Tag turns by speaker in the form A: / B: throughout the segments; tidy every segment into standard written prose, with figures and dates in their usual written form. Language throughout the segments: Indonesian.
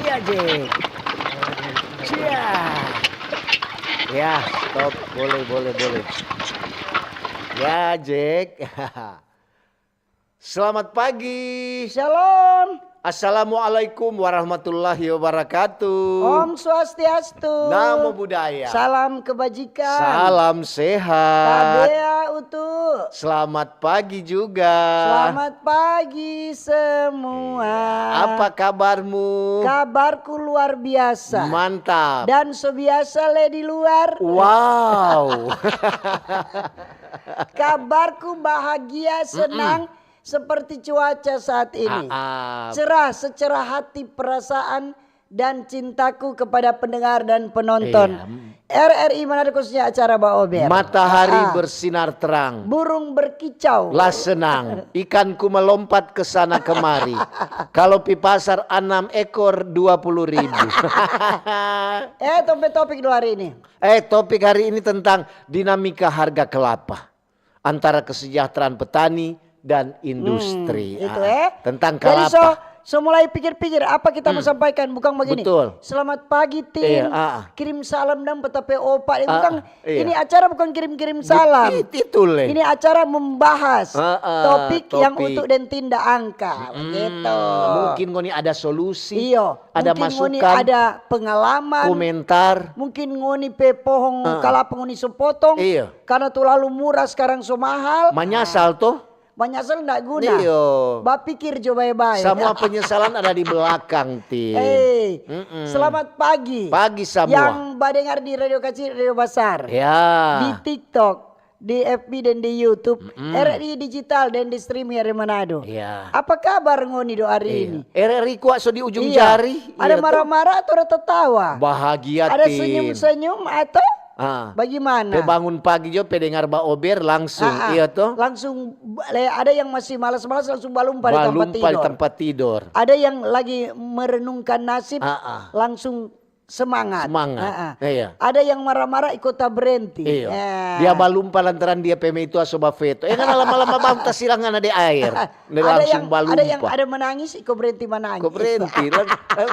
A: Cia Jack. Cia. Ya, stop. Boleh. Ya, Jack. Selamat pagi.
B: Shalom.
A: Assalamualaikum warahmatullahi wabarakatuh.
B: Om Swastiastu.
A: Namo Buddhaya.
B: Salam kebajikan.
A: Salam sehat.
B: Kabea utuh.
A: Selamat pagi juga.
B: Selamat pagi semua.
A: Apa kabarmu?
B: Kabarku luar biasa.
A: Mantap.
B: Dan sebiasa le di luar.
A: Wow.
B: Kabarku bahagia, senang. Seperti cuaca saat ini. Cerah secerah hati, perasaan dan cintaku kepada pendengar dan penonton. RRI Manado khususnya acara Mbak Ober.
A: Matahari bersinar terang.
B: Burung berkicau.
A: Lah senang. Ikanku melompat ke sana kemari. Kalau pi pasar 6 ekor 20.000.
B: Topik dua hari ini.
A: Topik hari ini tentang dinamika harga kelapa. Antara kesejahteraan petani dan industri.
B: Itu
A: tentang kelapa.
B: Jadi so mulai pikir-pikir apa kita mau sampaikan, bukan begini.
A: Betul.
B: Selamat pagi tim. Kirim salam dan petape opak. Bukan ini acara bukan kirim-kirim salam. Ini acara membahas topik yang untuk dan tindak angka. Begitu.
A: Mungkin ngoni ada solusi.
B: Iya.
A: Ada
B: mungkin
A: masukan.
B: Ngoni ada pengalaman.
A: Komentar.
B: Mungkin ngoni pepohong kalapa ngoni sepotong.
A: Iya.
B: Karena terlalu murah sekarang so mahal.
A: Menyesal tuh.
B: Menyesal enggak guna.
A: Iyo.
B: Bapikir coba baik.
A: Semua penyesalan ada di belakang, Tim.
B: Selamat pagi.
A: Pagi semua.
B: Yang dengar di radio kecil, radio besar.
A: Ya.
B: Di TikTok, di FB dan di YouTube, RRI Digital dan di streaming RRI Manado.
A: Ya.
B: Apa kabar ngoni do hari ini?
A: RRI kuat so di ujung jari.
B: Ada marah-marah atau ada tertawa?
A: Bahagia,
B: ada
A: Tim.
B: senyum-senyum atau bagaimana?
A: Bangun pagi jo pendengar Mbak Ober langsung iya toh.
B: Langsung ada yang masih malas-malas langsung balumpa di tempat tidur. Ada yang lagi merenungkan nasib langsung semangat.
A: Iya.
B: Ada yang marah-marah ikut tak berhenti.
A: Iya. Dia balumpa lantaran dia peme itu asoba veto. Kan lama-lama bang tasirangan ada air. Langsung balumpa.
B: Ada menangis ikut berhenti menangis.
A: Ikut berhenti.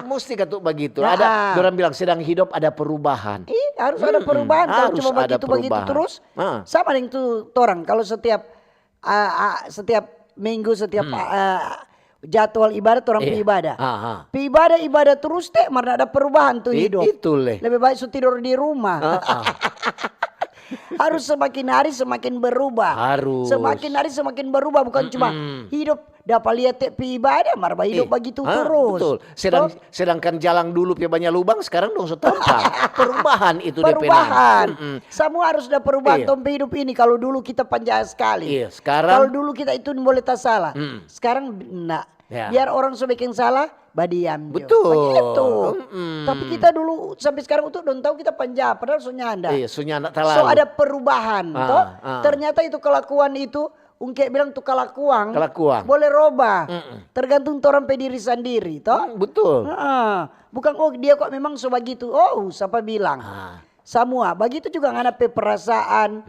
A: Mesti katuk begitu. Ada orang bilang sedang hidup ada perubahan.
B: Harus ada perubahan. Kalau cuma begitu terus sama dengan itu orang. Kalau setiap minggu setiap jadwal ibadat orang pi ibadah. Pi ibadah terus mana ada perubahan tuh hidup. Lebih baik tidur di rumah. Harus semakin hari semakin berubah. Semakin hari semakin berubah, bukan cuma hidup dapat lihat pi ibadah marah hidup begitu terus.
A: Betul. Sedangkan jalan dulu pi banyak lubang sekarang dong setempat. Perubahan itu
B: perubahan. Semua harus ada perubahan tompi hidup ini. Kalau dulu kita panjang sekali. Kalau dulu kita itu boleh tak salah. Sekarang enggak. Biar orang bikin salah, badiam.
A: Betul.
B: Begitu. Tapi kita dulu sampai sekarang untuk don't tahu kita panjang. Padahal sunyanda. So ada perubahan. Ternyata itu kelakuan itu, ungkek bilang tuh kelakuan. Boleh robah. Tergantung orang diri sendiri.
A: Betul.
B: Bukan dia kok memang begitu. Siapa bilang. Semua. Begitu juga ada perasaan.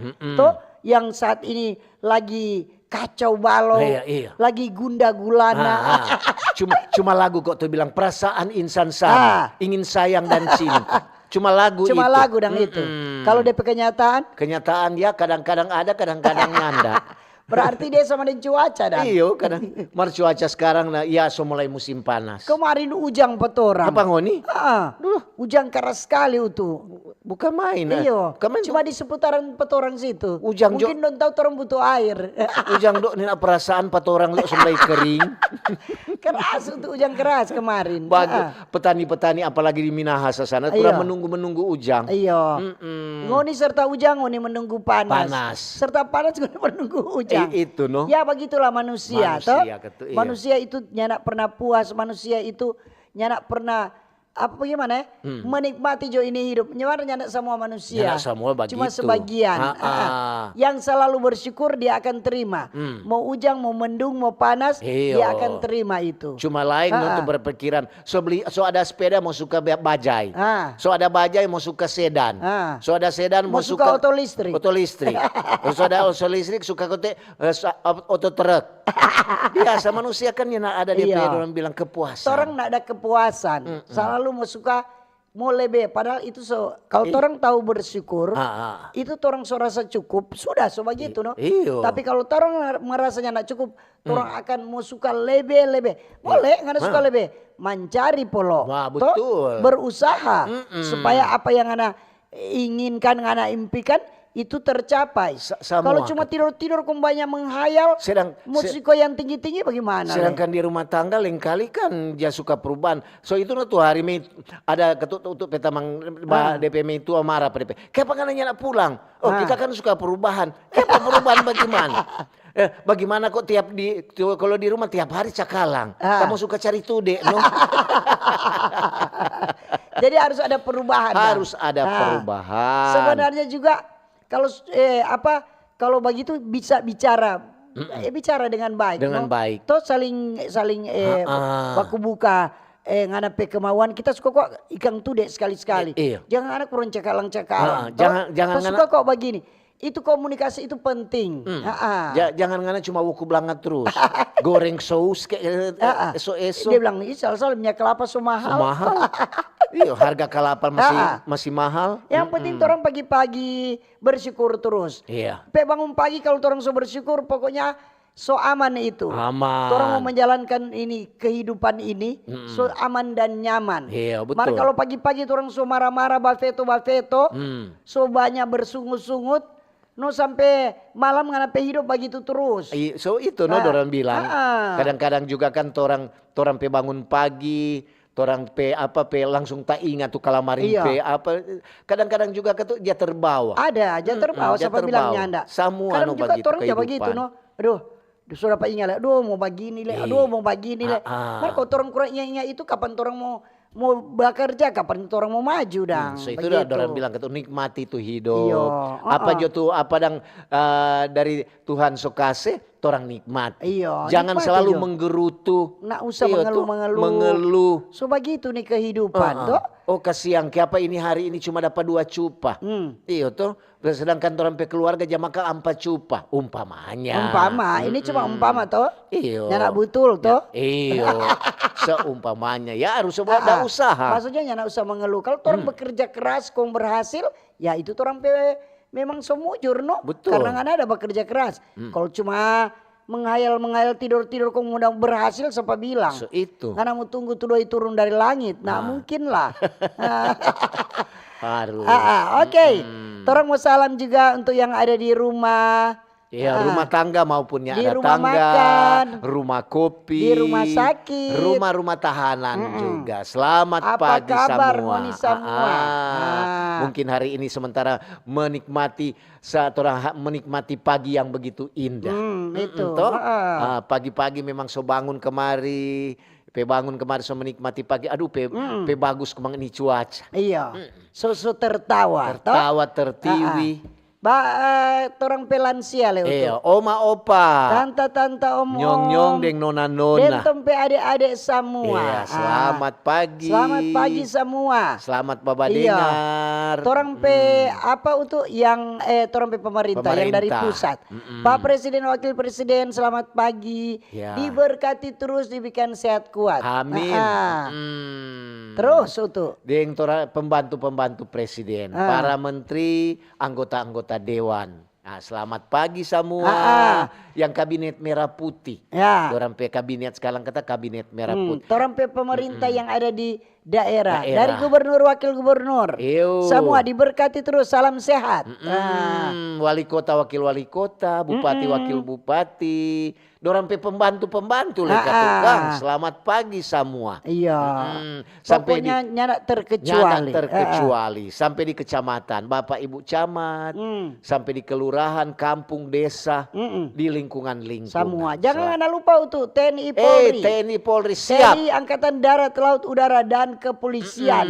B: Yang saat ini lagi kacau balau, lagi gunda gulana.
A: Cuma lagu kok tuh bilang perasaan insan sama, ingin sayang dan cinta. Cuma lagu
B: dan itu. Kalau DP
A: kenyataan dia kadang-kadang ada, kadang-kadang nganda.
B: Berarti dia sama dengan cuaca dah.
A: Iya, kadang cuaca sekarang mulai musim panas.
B: Kemarin ujang petorang.
A: Apa ngoni?
B: Ujang keras sekali itu.
A: Bukan main.
B: Iya. Cuma di seputaran petorang situ. Mungkin don't tahu orang butuh air.
A: Ujang dok nina perasaan petorang lo mulai kering.
B: Keras untuk ujang keras kemarin.
A: Petani-petani apalagi di Minahasa sana kurang menunggu ujang.
B: Iya. Ngoni serta ujang ngoni menunggu panas. Serta panas ngoni menunggu ujang.
A: Itu no.
B: Ya begitulah manusia. Manusia itu nyanak pernah puas. Manusia itu nyanak pernah apa gimana ya? Menikmati jo ini hidup. Nyawa semua manusia.
A: Semua begitu.
B: Cuma sebagian. Yang selalu bersyukur dia akan terima. Mau ujang, mau mendung, mau panas, dia akan terima itu.
A: Cuma lain untuk berpikiran. So ada sepeda mau suka bajai. So ada bajai mau suka sedan. So ada sedan mau suka
B: auto listrik.
A: So ada auto listrik suka auto truk. Biasa manusia kan yang ada DP orang bilang kepuasan.
B: Orang nak ada kepuasan. Selalu mau suka mau lebih. Padahal itu kalau orang tahu bersyukur, itu orang rasa cukup. Sudah begitu no. Tapi kalau orang merasanya nak cukup, orang akan mau suka lebih. Boleh nggak suka lebih. Mencari polo.
A: Betul.
B: Berusaha supaya apa yang anda inginkan, anda impikan itu tercapai. Kalau cuma tidur banyak menghayal, musiko yang tinggi-tinggi bagaimana?
A: Sedangkan di rumah tangga lain kali kan dia suka perubahan. So itu tuh hari ini ada ketuk petamang DPM itu marah pada DP. Kenapa kan nak pulang? Kita kan suka perubahan. Kenapa perubahan bagaimana? Bagaimana kok kalau di rumah tiap hari cakalang. Kamu suka cari tude, no?
B: Jadi harus ada perubahan.
A: Harus ada perubahan.
B: Sebenarnya juga kalau begitu bisa bicara dengan baik.
A: Dengan baik.
B: Toh saling baku buka ngana pe kemauan kita suka kok ikan tude sekali-sekali. Jangan anak kurang cakalang-cakalang.
A: Jangan
B: suka kok begini. Itu komunikasi itu penting.
A: Jangan ngana cuma wuku belangat terus. Goreng saus kayak eso-eso.
B: Dia bilang, salah minyak kelapa so mahal.
A: Iya, harga kelapa masih mahal.
B: Yang penting orang pagi-pagi bersyukur terus.
A: Iya.
B: Bangun pagi kalau orang so bersyukur pokoknya so aman itu.
A: Aman.
B: Orang mau menjalankan kehidupan ini so aman dan nyaman.
A: Iya, betul.
B: Maka kalau pagi-pagi orang so marah-marah bafeto, so banyak bersungut-sungut, no sampai malam nganape hidup begitu terus.
A: So itu orang bilang. Kadang-kadang juga kan orang pe bangun pagi, orang pe langsung tak ingat tuh kalamarin pe apa. Kadang-kadang juga dia terbawa.
B: Ada aja terbawa siapa bilangnya anda.
A: Semua
B: kadang juga orang ya begitu no. Aduh, sudah pak ingat, aduh mau begini le, Maka orang kurang ingat itu kapan orang mau bekerja, kapan orang mau maju dang.
A: So itu orang bilang nikmati itu hidup. Apa dari Tuhan sokase, orang nikmat. Jangan selalu menggerutu.
B: Nak usah mengeluh. So begitu nih kehidupan toh.
A: Oh kasihan, kenapa ini hari ini cuma dapat 2 cupa. Iya toh. Sedangkan orang pe keluarga jam makan 4 cupa. Umpamanya.
B: Ini cuma umpama toh.
A: Iya.
B: Nyana betul toh.
A: Iya. Seumpamanya ya harus ada usaha.
B: Maksudnya nyana usah mengeluh. Kalau orang bekerja keras, kau berhasil, ya itu orang pe memang semujur no.
A: Betul.
B: Karena ada bekerja keras. Kalau cuma menghayal tidur kau mudah berhasil siapa bilang.
A: So itu.
B: Karena mau tunggu tuh doi turun dari langit. Nah mungkin lah.
A: Harus.
B: Oke. Orang mau salam juga untuk yang ada di rumah.
A: Ya rumah tangga maupun
B: di
A: ada
B: rumah
A: tangga,
B: makan,
A: rumah kopi,
B: di rumah sakit,
A: rumah tahanan juga. Selamat pagi semua. Mungkin hari ini sementara menikmati menikmati pagi yang begitu indah. Pagi-pagi memang so bangun kemari. Bangun kemarin so menikmati pagi. Aduh bagus kemang ini cuaca.
B: Iya. So tertawa.
A: Tertiwi.
B: Orang pelansia lewat.
A: Iya, oma opa.
B: Tanta om.
A: Nyong deng nona.
B: Dan tempe adik-adik semua.
A: Iya, selamat pagi.
B: Selamat pagi semua.
A: Selamat baba dengar.
B: Orang pe untuk yang orang pe pemerintah yang dari pusat. Pak Presiden, Wakil Presiden, selamat pagi. Diberkati terus, dibikin sehat kuat.
A: Amin.
B: Terus untuk
A: deng pembantu Presiden, para menteri, anggota dewan. Nah, selamat pagi semua. Yang kabinet merah putih. Orang pe kabinet sekarang kata kabinet merah putih.
B: Orang pe pemerintah yang ada di daerah. Dari gubernur, wakil gubernur. Semua diberkati terus, salam sehat.
A: Wali kota, wakil wali kota, bupati, wakil bupati. Dorang pe pembantu tukang. Selamat pagi semua.
B: Iya. Sampai nyana terkecuali.
A: Sampai di kecamatan, Bapak Ibu camat, sampai di kelurahan, kampung, desa, di lingkungan.
B: Semua. Jangan lupa untuk TNI Polri.
A: TNI Polri siap.
B: TNI Angkatan Darat, Laut, Udara dan kepolisian.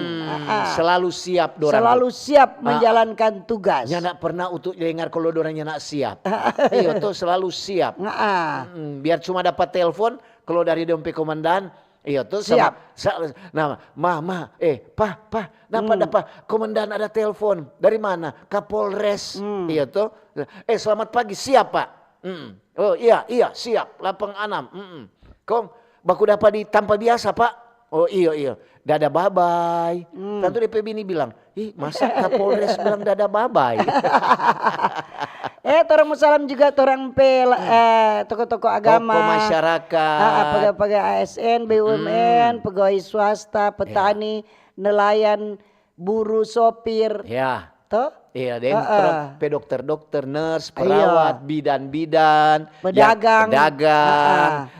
A: Selalu siap dorang.
B: Selalu siap menjalankan tugas.
A: Nyana pernah untuk dengar kalau dorang nyana siap. Iya tuh selalu siap. Biar cuma dapat telepon kalau dari dompet komandan. Iya tuh
B: siap.
A: Nah, pa, dapat komandan ada telepon. Dari mana? Kapolres. Iya tuh. Selamat pagi, siap Pak. Oh iya siap. Lapang 6. Kong baku dapat di tanpa biasa Pak. Oh iya. Dada babai. Tentu DP bini bilang, masa Kapolres bilang dada babai.
B: Torang mau salam juga torang tokoh-tokoh agama,
A: tokoh masyarakat,
B: pegawai ASN, BUMN, pegawai swasta, petani, nelayan, buruh, sopir.
A: Ya.
B: Toh?
A: Iya, dokter, nurse, perawat, bidan,
B: pedagang,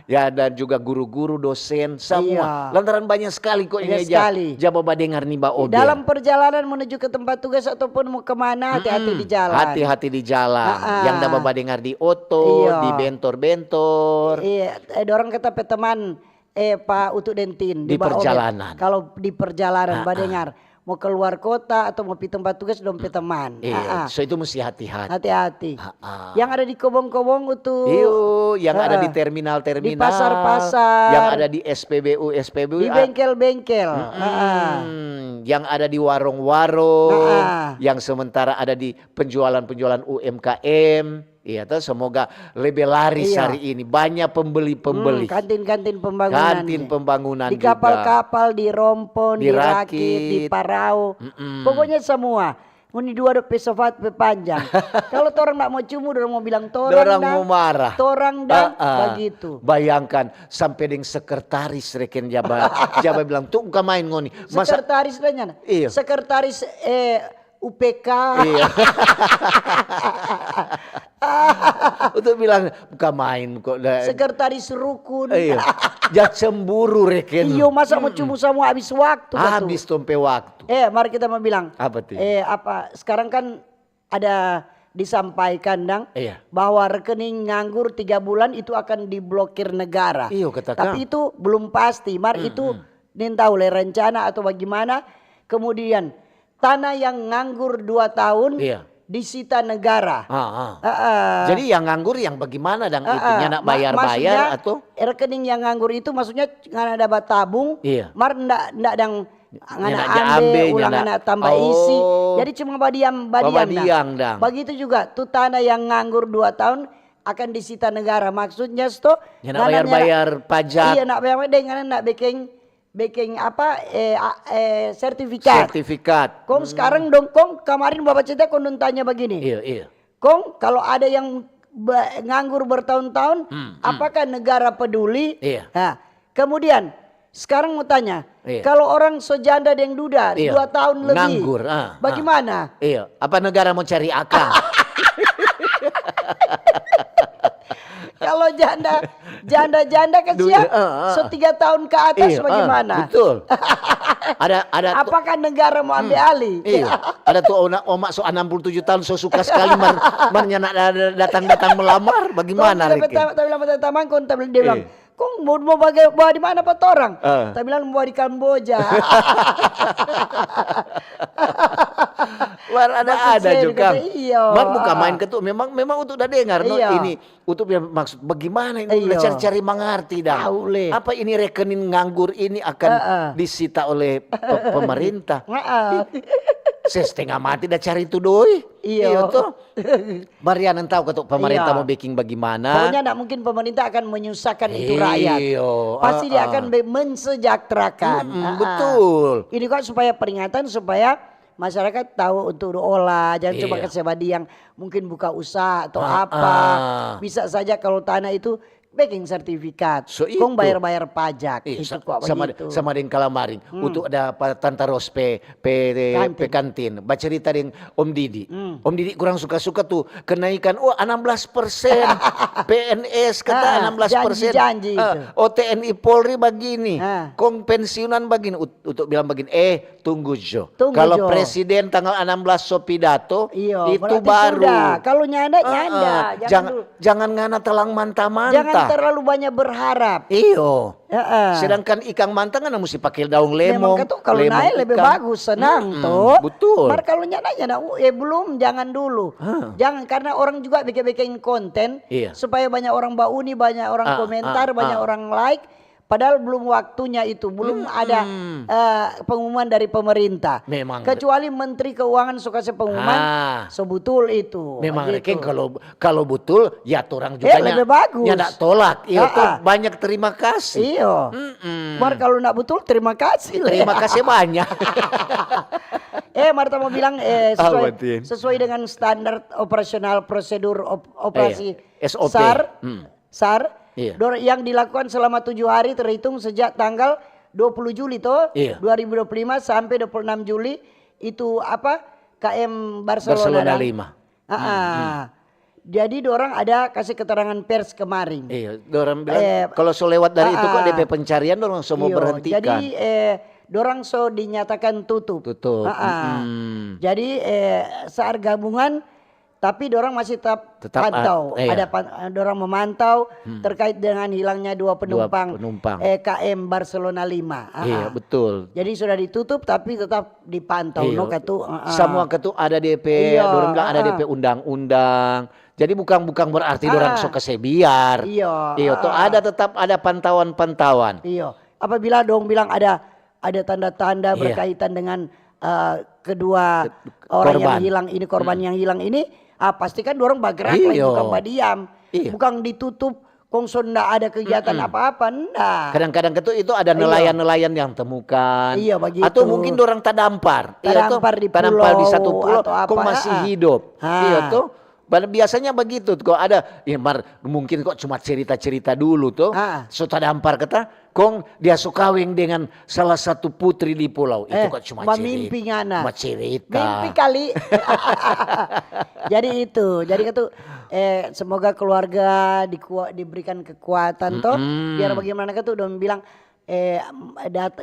A: ya dan juga guru-guru, dosen, semua. Lantaran banyak sekali kok ini jaba dengar nih Mbak Obe.
B: Dalam perjalanan menuju ke tempat tugas ataupun mau kemana, hati-hati di jalan.
A: Hati-hati di jalan. Yang dapat dengar di oto, di bentor-bentor.
B: Iya, dorang kata teman Pak Utu Dentin
A: di perjalanan.
B: Kalau di perjalanan dengar mau keluar kota atau mau pergi tempat tugas dompet teman.
A: Iya, so itu mesti hati-hati.
B: Hati-hati. Yang ada di kobong-kobong itu.
A: Yang ada di terminal-terminal.
B: Di pasar-pasar.
A: Yang ada di SPBU.
B: Di bengkel-bengkel.
A: Yang ada di warung-warung. Yang sementara ada di penjualan-penjualan UMKM. Iya, semoga lebih laris hari ini. Banyak pembeli-pembeli.
B: Kantin-kantin pembangunan.
A: Kantin pembangunan
B: di kapal-kapal, di rompon, di rakit, di parau. Pokoknya semua. Ini dua pesawat panjang. Kalau orang nak mau cumu, orang mau bilang
A: orang mau marah.
B: Torang dan begitu.
A: Bayangkan sampai dengan sekretaris reken Jawa bilang tuh enggak main ngoni.
B: Sekretaris lainnya.
A: Iya.
B: Sekretaris UPK.
A: Iya. Untuk bilang bukan main kok.
B: Sekretaris rukun.
A: Iya. Jangan cemburu reken.
B: Iyo, masa mau cumu semua habis waktu.
A: Habis tompe waktu.
B: Mari kita mau bilang.
A: Apa tuh?
B: Sekarang kan ada disampaikan bahwa rekening nganggur 3 bulan itu akan diblokir negara.
A: Iyo, katakan.
B: Tapi itu belum pasti. Mari itu tahu oleh rencana atau bagaimana. Kemudian tanah yang nganggur 2 tahun disita negara.
A: Jadi yang nganggur yang bagaimana dan itunya nak bayar-bayar atau
B: rekening yang nganggur itu maksudnya ngana dapat tabung, mar ndak dang ngana ulang ngana tambah isi. Jadi cuma badiam dang. Begitu juga tuh tanah yang nganggur 2 tahun akan disita negara. Maksudnya
A: nak bayar-bayar pajak.
B: Iya, nak bayar dengan nak baking sertifikat. Kong sekarang dong, Kong kemarin Bapak cerita Kong tanya begini.
A: Iya.
B: Kong kalau ada yang nganggur bertahun-tahun, apakah negara peduli?
A: Iya.
B: Nah, kemudian sekarang mau tanya, kalau orang sojanda yang duda 2 tahun lebih,
A: nganggur,
B: bagaimana?
A: Iya. Apa negara mau cari akal?
B: Kalau janda kan siap, 3 tahun ke atas bagaimana?
A: Betul. Ada
B: apakah negara mau ambil alih?
A: Iya. Ada tuh omak 67 tahun suka sekali nak datang melamar, bagaimana?
B: Tapi lama taman kon dia bilang, "Kong mau bawa di mana Pak orang?" Tapi bilang mau di Kamboja.
A: ada juga.
B: Mar
A: bukan main ketuk, memang untuk udah dengar ini untuk maksud bagaimana ini cari mengerti dah. Apa ini rekening nganggur ini akan disita oleh pemerintah? Saya setengah mati dah cari itu doi. Iya tuh. Mariana tahu ketuk pemerintah mau bikin bagaimana.
B: Pokoknya tidak mungkin pemerintah akan menyusahkan itu rakyat. Pasti dia akan mensejahterakan.
A: Betul.
B: Ini kan supaya peringatan supaya masyarakat tahu untuk olah, jangan coba kesebadi yang mungkin buka usaha atau apa. Bisa saja kalau tanah itu backing sertifikat, kong bayar pajak. Itu kok begitu.
A: Sama dengan kalamaring. Untuk ada tantaros kantin. Baca cerita dengan Om Didi. Om Didi kurang suka-suka tuh kenaikan 16%. PNS kata 16%.
B: Janji itu.
A: TNI Polri begini. Kong pensiunan begini. Untuk bilang begini. Tunggu Jo. Kalau presiden tanggal 16 so pidato. Itu baru.
B: Sudah. Kalau nyanda.
A: Jangan ngana telang mantah-mantah.
B: terlalu banyak berharap.
A: Iyo. Sedangkan ikan mantang kan mesti pakai daun lemon.
B: Memang tuh kalau naik lebih bagus, senang tuh.
A: Betul.
B: Mar kalau nyana belum, jangan dulu. Jangan, karena orang juga bikin konten supaya banyak orang bauni, banyak orang komentar, banyak orang like. Padahal belum waktunya itu, belum ada pengumuman dari pemerintah.
A: Memang.
B: Kecuali Menteri Keuangan suka pengumuman, sebetul itu.
A: Memang gitu. Kalau betul, ya orang juga
B: lebih bagus.
A: Nggak tolak. Iya tuh banyak terima kasih.
B: Iya. Mar kalau nak betul, terima kasih.
A: Terima kasih banyak.
B: Marta mau bilang sesuai dengan standar operasional prosedur operasi
A: SOP.
B: SAR. Yang dilakukan selama 7 hari terhitung sejak tanggal 20 Juli 2025 sampai 26 Juli itu apa? KM Barcelona 5. Jadi dorang ada kasih keterangan pers kemarin.
A: Iya, dorang bilang kalau lewat dari itu kok DP pencarian dorang semua berhentikan.
B: Jadi dorang dinyatakan tutup. Jadi SAR gabungan tapi dorang masih tetap pantau. Dorang memantau terkait dengan hilangnya 2 penumpang. KM Barcelona 5.
A: Iya, betul.
B: Jadi sudah ditutup tapi tetap dipantau.
A: Semua ketu ada DP, dorang bilang ada DP undang-undang. Jadi bukan berarti dorang sok kesebiar. Iya, tuh tetap ada pantauan-pantauan. Iya.
B: Apabila dong bilang ada tanda-tanda berkaitan dengan kedua orang yang hilang ini, korban yang hilang ini, pastikan dorang bergerak lagi, bukan berdiam. Bukan ditutup, kongson ndak ada kegiatan apa-apa, ndak.
A: Kadang-kadang itu ada nelayan-nelayan yang temukan.
B: Iya, begitu.
A: Atau mungkin dorang tadampar di satu pulau, kok masih hidup. Iya tuh. Biasanya begitu kok ada mungkin kok cuma cerita-cerita dulu tuh. So tadampar kata kong dia suka kawin dengan salah satu putri di pulau. Itu kok cuma cerita.
B: Mimpi kali. Jadi semoga keluarga diberikan kekuatan toh biar bagaimana udah bilang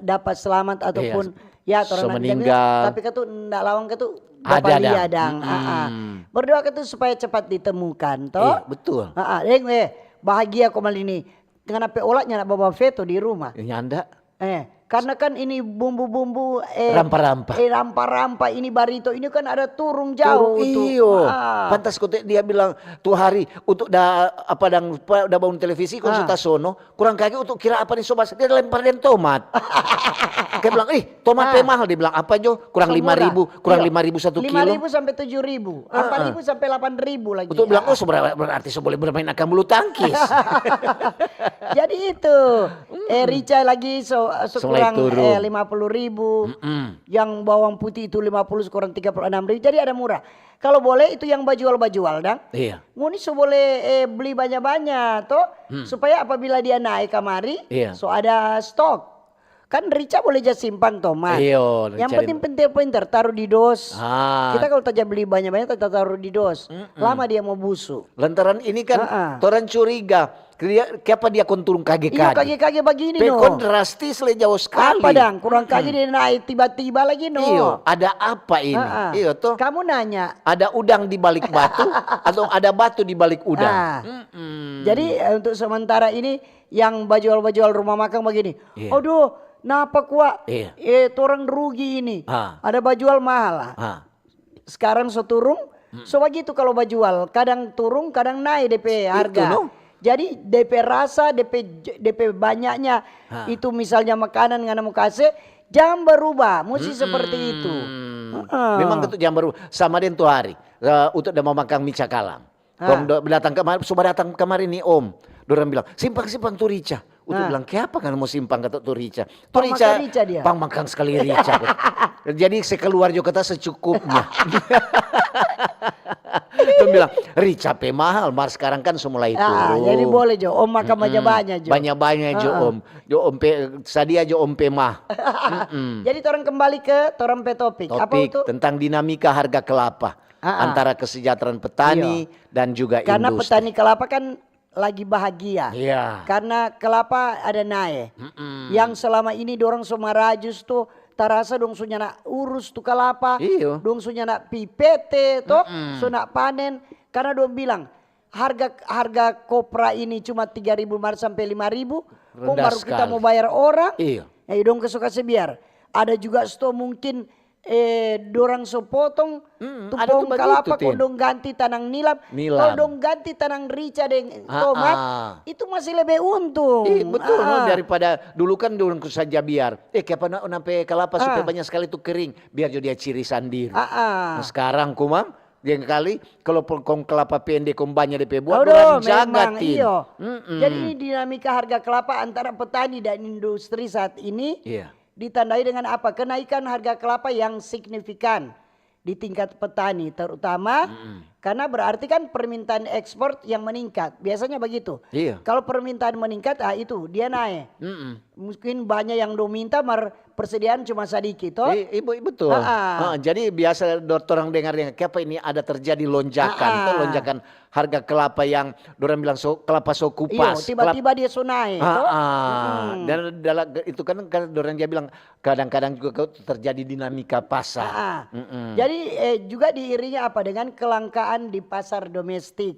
B: dapat selamat ataupun orang
A: meninggal.
B: Tapi ndak lawang Bapak dia dang. Berdoa supaya cepat ditemukan toh.
A: Betul.
B: Bahagia kok mal ini. Dengan apa olahnya nak bawa veto di rumah.
A: Nyanda.
B: Karena kan ini bumbu-bumbu rampa-rampa ini barito ini kan ada turun jauh tuh.
A: Pantas kok dia bilang tuh hari untuk udah bangun televisi konsultasono kurang kaki untuk kira apa nih sobat dia lempar dan tomat. Dia bilang tomat mahal, dia bilang apa Jo kurang 5.000 kurang 5.000 1 kilo.
B: 5.000 sampai 7.000, 4.000 sampai 8.000 lagi.
A: Untuk bilang berarti boleh bermain akan bulu tangkis.
B: Jadi itu Rica lagi sekurang 50.000. Yang bawang putih itu 50 sekurang 36.000. Jadi ada murah. Kalau boleh itu yang bajual dang.
A: Iya.
B: Muni boleh beli banyak-banyak toh supaya apabila dia naik kamari so ada stok. Kan Rica boleh jadi simpan tomat. Yang penting pinter taruh di dos. Kita kalau tajam beli banyak-banyak kita taruh di dos. Lama dia mau busuk.
A: Lantaran ini kan orang curiga. Kenapa dia turun kaki-kaki?
B: Iya kaki-kaki begini
A: Pekon drastis jauh sekali.
B: Apa dang? Kurang kaki dia naik tiba-tiba lagi
A: Iyo, ada apa ini? Iyo tuh.
B: Kamu nanya.
A: Ada udang di balik batu atau ada batu di balik udang?
B: Jadi untuk sementara ini yang bajual-bajual rumah makan begini. Aduh. Napa kuat? Orang rugi ini. Ada bajual mahal. Sekarang turun. So begitu kalau bajual. Kadang turun, kadang naik DP harga. Jadi DP rasa, DP banyaknya. Itu misalnya makanan yang mau kasih. Jangan berubah. Mesti seperti itu.
A: Memang itu jangan berubah. Sama dengan tuh hari. Untuk mau makan mie cakalang. Datang kemarin nih Om. Dorang bilang simpang tuh Rica. Untuk bilang kenapa kan mau simpang kata tuh Rica. Tuh Rica pang makan sekali Rica. Jadi sekeluar juga kata secukupnya. Tuh bilang Rica mahal. Mar sekarang kan semulai turun.
B: Jadi boleh Jo. Om makan banyak-banyak Jo.
A: Banyak-banyak Jo Om. Jo Om sadia Jo Om mah.
B: Jadi orang kembali ke topik. Apa itu?
A: Tentang dinamika harga kelapa. Antara kesejahteraan petani dan juga industri.
B: Karena petani kelapa kan lagi bahagia. Karena kelapa ada naik. Yang selama ini dorong Somarajus tuh tarasa dong sunya nak urus tuh kelapa. Dong sunya nak pipete toh. So nak panen. Karena dong bilang harga kopra ini cuma 3.500 sampai 5.000, kok baru kita mau bayar orang?
A: Iya.
B: Ya dong kesuka sebiar. Ada juga sto mungkin dorang so potong tupong kelapa kok dong ganti tanang nilam. Kalau dong ganti tanang rica dengan tomat itu masih lebih untung.
A: Betul, daripada dulu kan dorang saja biar kapan nampe kelapa supaya banyak sekali itu kering biar jadi ciri sendiri. Nah, sekarang kumang yang kali kalau kong kelapa pendek kong banyak DP buat dorang jagatin.
B: Jadi ini dinamika harga kelapa antara petani dan industri saat ini. Ditandai dengan apa? Kenaikan harga kelapa yang signifikan di tingkat petani terutama karena berarti kan permintaan ekspor yang meningkat. Biasanya begitu. Kalau permintaan meningkat, itu dia naik. Mungkin banyak yang minta, persediaan cuma sedikit.
A: Betul. Jadi biasa orang dengar kenapa ini ada terjadi lonjakan. Lonjakan harga kelapa yang orang bilang kelapa kupas.
B: Tiba-tiba dia naik.
A: Dan itu kan orang dia bilang kadang-kadang juga terjadi dinamika pasar.
B: Jadi juga diiringi apa dengan kelangkaan di pasar domestik.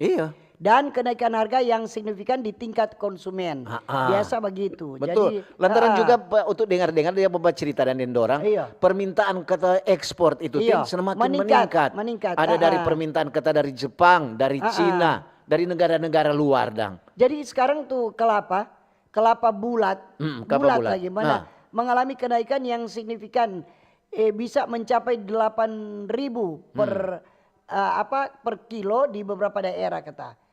B: Dan kenaikan harga yang signifikan di tingkat konsumen. Biasa begitu.
A: Betul. Jadi, lantaran juga untuk dengar-dengar dia membaca cerita dan dorang. Permintaan kata ekspor itu semakin meningkat. Ada dari permintaan kata dari Jepang, dari Cina, dari negara-negara luar dang.
B: Jadi sekarang tuh kelapa bulat, bulat lagi mana mengalami kenaikan yang signifikan. Bisa mencapai 8.000 per kilo di beberapa daerah kata.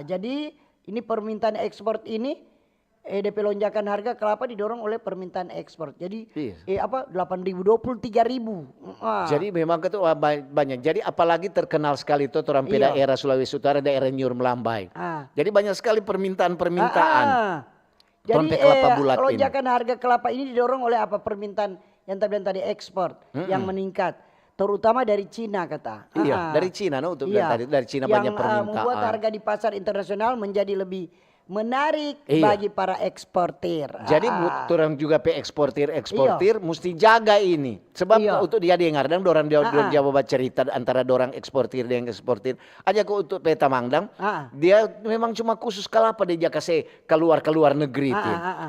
B: Jadi ini permintaan ekspor ini DP lonjakan harga kelapa didorong oleh permintaan ekspor. Jadi 8.000, 23.000.
A: Jadi memang itu banyak. Jadi apalagi terkenal sekali itu orang daerah Sulawesi Utara, daerah Nyur Melambai. Jadi banyak sekali permintaan.
B: Jadi lonjakan harga kelapa ini didorong oleh apa? Permintaan yang tadi ekspor yang meningkat. Terutama dari Cina kata.
A: Dari Cina dari Cina banyak permintaan.
B: Yang membuat harga di pasar internasional menjadi lebih menarik bagi para eksportir.
A: Jadi orang juga eksportir mesti jaga ini. Sebab untuk dia dengar dan orang jawab cerita antara orang eksportir dengan eksportir. Aja kok untuk peta Mangdang, dia memang cuma khusus kelapa dia kasih keluar negeri.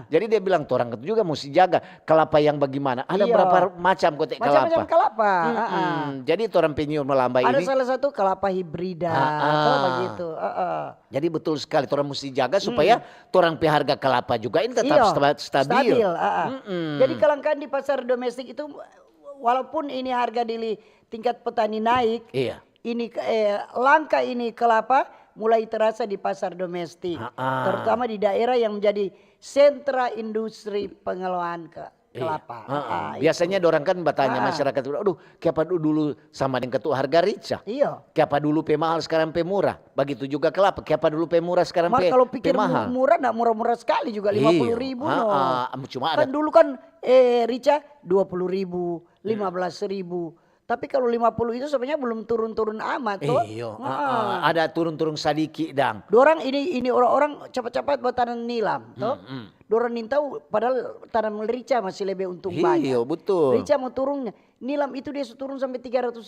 A: Jadi dia bilang orang itu juga mesti jaga kelapa yang bagaimana. Ada berapa macam kotek kelapa.
B: Macam-macam kelapa.
A: Jadi orang Nyur Melambai
B: ada
A: ini.
B: Ada salah satu kelapa hibrida. Begitu.
A: Jadi betul sekali orang mesti jaga supaya orang harga kelapa juga ini tetap stabil.
B: Jadi kelangkaan di pasar domestik itu walaupun ini harga di tingkat petani naik, ini langka ini kelapa mulai terasa di pasar domestik, terutama di daerah yang menjadi sentra industri pengelolaan kelapa.
A: Biasanya orang kan bertanya masyarakat, aduh kenapa dulu sama dengan ketua harga rica? Kenapa dulu mahal sekarang murah? Begitu juga kelapa, kenapa dulu murah sekarang mahal?
B: Kalau pikir murah, nak murah-murah sekali juga 50.000.
A: Cuma
B: kan dulu kan rica 20.000, 15.000. Tapi kalau 50 itu sebenarnya belum turun-turun amat tuh.
A: Ada turun-turun sedikit dang.
B: Dorang ini orang-orang cepat-cepat buat tanam nilam tuh. Dorang nintau padahal tanam rica masih lebih untung banyak.
A: Iya betul.
B: Rica mau turunnya. Nilam itu dia turun sampai 300.000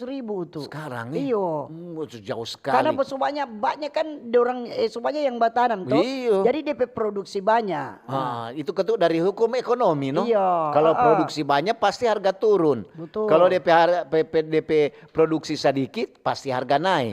B: tuh.
A: Sekarang jauh sekali.
B: Karena banyak kan dorang semuanya yang batanam tuh. Jadi DP produksi banyak.
A: Itu ketuk dari hukum ekonomi no. Kalau produksi banyak pasti harga turun.
B: Betul.
A: Kalau DP produksi sedikit pasti harga naik.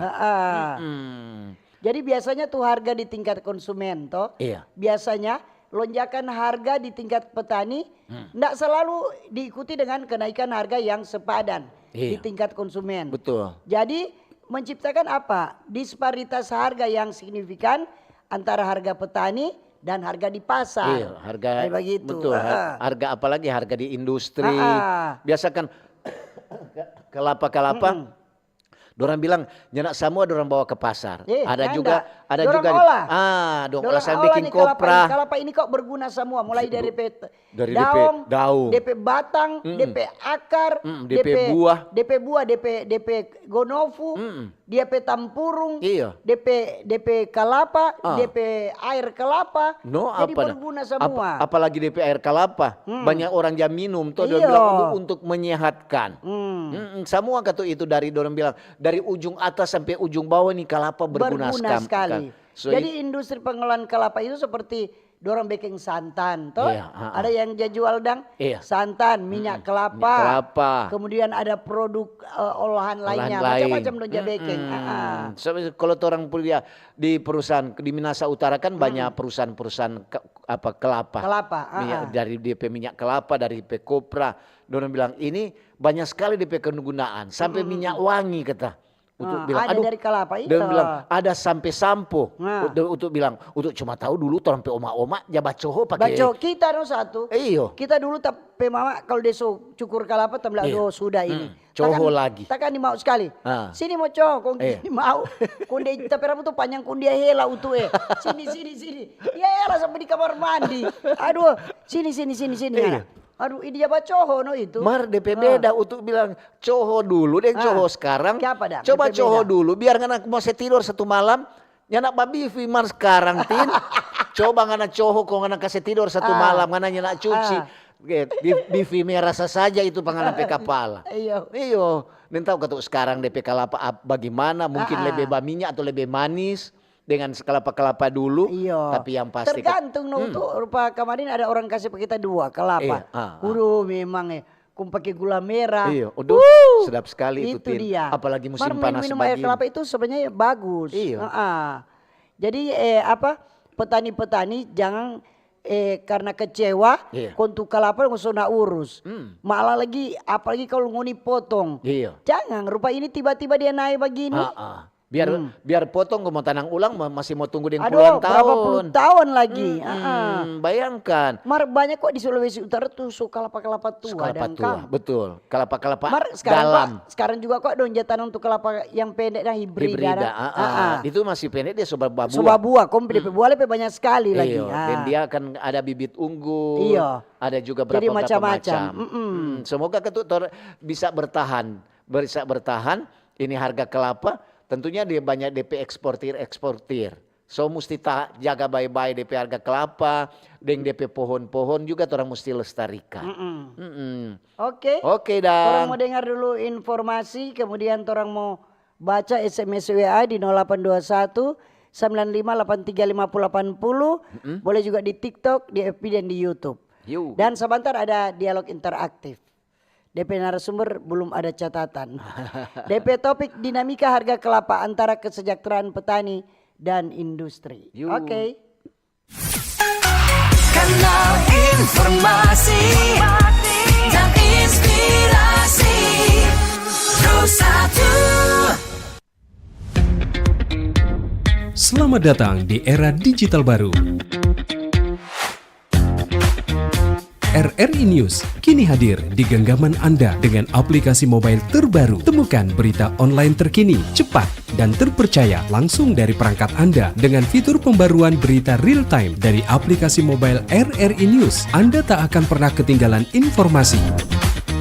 B: Jadi biasanya tuh harga di tingkat konsumen toh. Biasanya lonjakan harga di tingkat petani tidak selalu diikuti dengan kenaikan harga yang sepadan di tingkat konsumen.
A: Betul.
B: Jadi menciptakan apa? Disparitas harga yang signifikan antara harga petani dan harga di pasar.
A: Harga
B: begitu.
A: Betul. Harga apalagi harga di industri. Biasakan kelapa. Dorang bilang nyenak semua dorang bawa ke pasar. Ada juga
B: olah.
A: Dorang bikin kopra.
B: Kelapa ini kok berguna semua mulai dari daun, DP batang, DP akar,
A: DP buah,
B: DP gonofu, DP tampurung, DP kelapa, DP air kelapa. Jadi berguna semua.
A: Apalagi DP air kelapa. Banyak orang yang minum tuh dia bilang untuk menyehatkan. Semua kata itu dari dorang bilang dari ujung atas sampai ujung bawah nih kelapa berguna
B: sekali. So, jadi industri pengolahan kelapa itu seperti dorang baking santan, toh? Ada yang dia jual santan, minyak kelapa, kemudian ada produk olahan lainnya, macam-macam dia baking.
A: So, kalau orang kuliah di perusahaan di Minahasa Utara kan banyak perusahaan-perusahaan kelapa, dari DP minyak kelapa, dari DP kopra. Dorang bilang ini banyak sekali DP kegunaan, sampai minyak wangi kata. Untuk bilang,
B: ada dari kelapa,
A: dia bilang ada sampai sampo. Untuk bilang, untuk cuma tahu dulu orang pe oma-oma ya bacoho pakai.
B: Baco kita no satu. Kita dulu tapi mama kalau dia cukur kelapa tambah sudah ini.
A: Coho lagi.
B: Takkan mau sekali. Sini mau coho, kong ini mau. Kunde tapi rambut tuh panjang kunde hela utuh Sini. Ya hela sampai di kamar mandi. Aduh, sini. Aduh, ini apa coho no itu?
A: Mar DP beda untuk bilang coho dulu deh, coho sekarang. Coba coho dulu, biar ngana mau tidur satu malam, nyana babi mar sekarang tin. Coba ngana coho kok ngana kasih tidur satu malam, ngana nyana cuci. Bifi merasa saja itu pangana pe kepala. Iyo, dan tahu ketuk sekarang DP kelapa bagaimana? Mungkin lebih minyak atau lebih manis. Dengan kelapa-kelapa dulu, tapi yang pasti
B: tergantung untuk rupa kemarin ada orang kasih kita 2 kelapa. Memang pakai gula merah.
A: Sedap sekali itu
B: dia.
A: Apalagi musim panas
B: minum air kelapa itu sebenarnya bagus. Jadi petani-petani jangan karena kecewa untuk kelapa nggak usah urus. Malah apalagi kalau ngoni potong. Jangan rupa ini tiba-tiba dia naik begini.
A: Biar potong mau tanang ulang masih mau tunggu dengan puluhan tahun.
B: Berapa puluh tahun lagi.
A: Bayangkan.
B: Mar banyak kok di Sulawesi Utara tuh kelapa-kelapa tua.
A: Betul. Kelapa-kelapa
B: dalam. Sekarang juga kok dong tanam untuk kelapa yang pendek dan hibrida.
A: Itu masih pendek dia sobat buah.
B: Sobat buah, DP buah lebih banyak sekali lagi.
A: Dan dia akan ada bibit unggul. Ada juga berapa macam. Semoga ketutor bisa bertahan. Ini harga kelapa. Tentunya dia banyak DP eksportir. So mesti jaga baik-baik DP harga kelapa, dan DP pohon-pohon juga orang mesti lestarikan.
B: Oke,
A: dan
B: orang mau dengar dulu informasi, kemudian orang mau baca SMS WA di 0821 95835080. Boleh juga di TikTok, di FB dan di YouTube. Dan sebentar ada dialog interaktif. DP narasumber belum ada catatan. DP topik dinamika harga kelapa antara kesejahteraan petani dan industri. Oke.
C: Kanal informasi dan inspirasi Pro1.
D: Selamat datang di era digital baru. RRI News kini hadir di genggaman Anda dengan aplikasi mobile terbaru. Temukan berita online terkini, cepat, dan terpercaya langsung dari perangkat Anda dengan fitur pembaruan berita real time dari aplikasi mobile RRI News. Anda tak akan pernah ketinggalan informasi.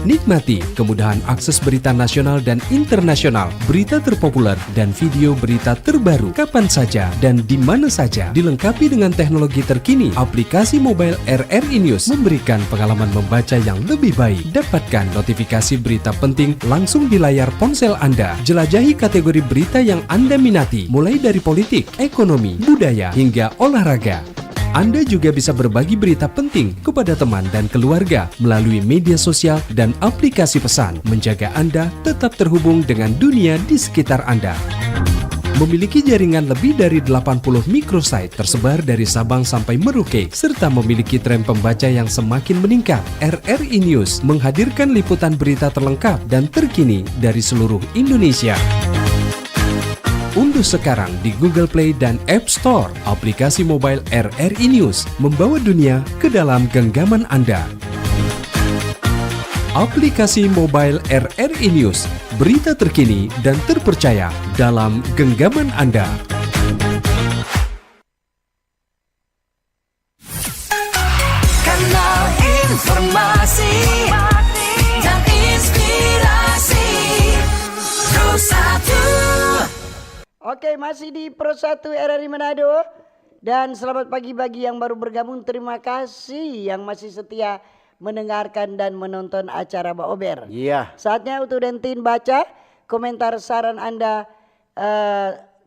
D: Nikmati kemudahan akses berita nasional dan internasional, berita terpopuler, dan video berita terbaru kapan saja dan di mana saja. Dilengkapi dengan teknologi terkini, aplikasi mobile RRI News memberikan pengalaman membaca yang lebih baik. Dapatkan notifikasi berita penting langsung di layar ponsel Anda. Jelajahi kategori berita yang Anda minati, mulai dari politik, ekonomi, budaya, hingga olahraga. Anda juga bisa berbagi berita penting kepada teman dan keluarga melalui media sosial dan aplikasi pesan, menjaga Anda tetap terhubung dengan dunia di sekitar Anda. Memiliki jaringan lebih dari 80 microsite tersebar dari Sabang sampai Merauke, serta memiliki tren pembaca yang semakin meningkat. RRI News menghadirkan liputan berita terlengkap dan terkini dari seluruh Indonesia. Unduh sekarang di Google Play dan App Store aplikasi mobile RRI News, membawa dunia ke dalam genggaman Anda. Aplikasi mobile RRI News, berita terkini dan terpercaya dalam genggaman Anda.
C: Kanal informasi dan inspirasi Pro1.
B: Oke, masih di Pro1 RRI Manado. Dan selamat pagi bagi yang baru bergabung. Terima kasih yang masih setia mendengarkan dan menonton acara Mbak Ober.
A: Iya.
B: Saatnya untuk Dentin baca komentar saran Anda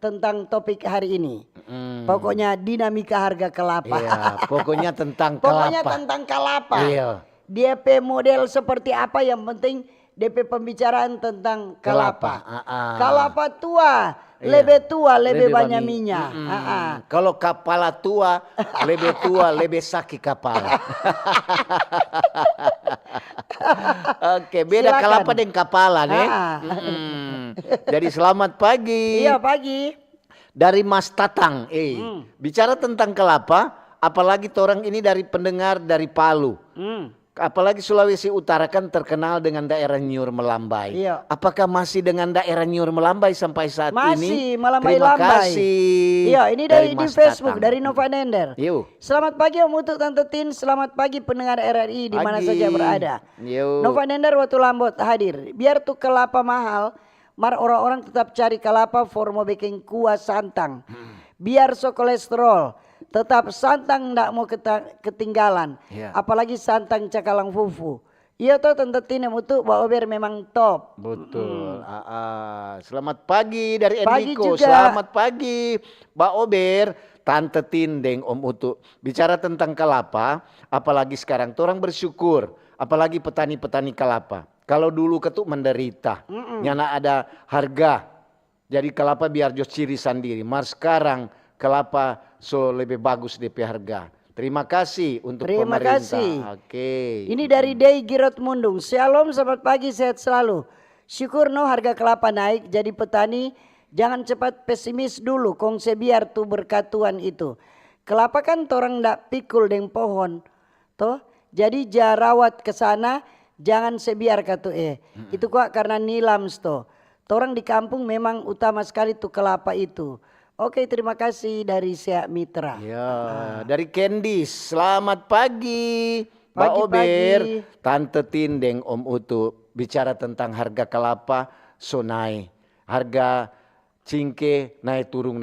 B: tentang topik hari ini. Pokoknya dinamika harga kelapa.
A: Iya, pokoknya tentang
B: Pokoknya
A: kelapa.
B: tentang kelapa.
A: Iya.
B: DP model seperti apa, yang penting DP pembicaraan tentang kelapa. Kelapa tua, lebih tua, lebih banyak minyak.
A: Kalau kepala tua, lebih sakit kepala. Oke, beda
B: Silakan.
A: kelapa dengan kepala nih. Jadi selamat pagi.
B: Iya, pagi.
A: Dari Mas Tatang. Bicara tentang kelapa, apalagi orang ini dari pendengar dari Palu. Apalagi Sulawesi Utara kan terkenal dengan daerah Nyur Melambai.
B: Iya.
A: Apakah masih dengan daerah Nyur Melambai sampai saat ini?
B: Masih Melambai
A: Terima
B: Lambai.
A: kasih.
B: Iya, ini dari di
A: Mas
B: Facebook
A: Tatang.
B: dari Nova Nender.
A: Yuk.
B: Selamat pagi Om Utuk, Tante Tin. Selamat pagi pendengar RRI di mana
A: Pagi.
B: saja berada.
A: Yuk.
B: Nova Nender Watu Lambot hadir. Biar tuh kelapa mahal, mar orang-orang tetap cari kelapa for mau bikin kuah santang. Biar so kolesterol. Tetap santang ndak mau ketinggalan.
A: Iya.
B: Apalagi santang cakalang fufu. Iya toh Tante Tin Om Utuk, Mbak Ober memang top.
A: Betul. Selamat pagi dari
B: Pagi
A: Enrico.
B: juga.
A: Selamat pagi Mbak Ober, Tante Tindeng, Om Utu. Bicara tentang kelapa, apalagi sekarang orang bersyukur, apalagi petani-petani kelapa. Kalau dulu ketuk menderita, nyana ada harga. Jadi kelapa biar jos ciri sendiri. Mar sekarang kelapa so lebih bagus DP harga. Terima kasih untuk
B: Terima
A: pemerintah.
B: kasih.
A: Oke.
B: Ini dari Day Girot Mundung. Shalom, selamat pagi, sehat selalu. Syukur no harga kelapa naik, jadi petani jangan cepat pesimis dulu. Kongse biar tuh berkatuan itu. Kelapa kan torang ndak pikul deng pohon, toh. Jadi jarawat ke sana, jangan sebiar katu Itu kok karena nilams toh. Torang di kampung memang utama sekali tuh kelapa itu. Oke, terima kasih dari Seak Mitra.
A: Ya, dari Candice. Selamat pagi, Mbak
B: Pagi,
A: Ober,
B: pagi.
A: Tante Tindeng, Om Utu. Bicara tentang harga kelapa, so naik. Harga cingke naik turung.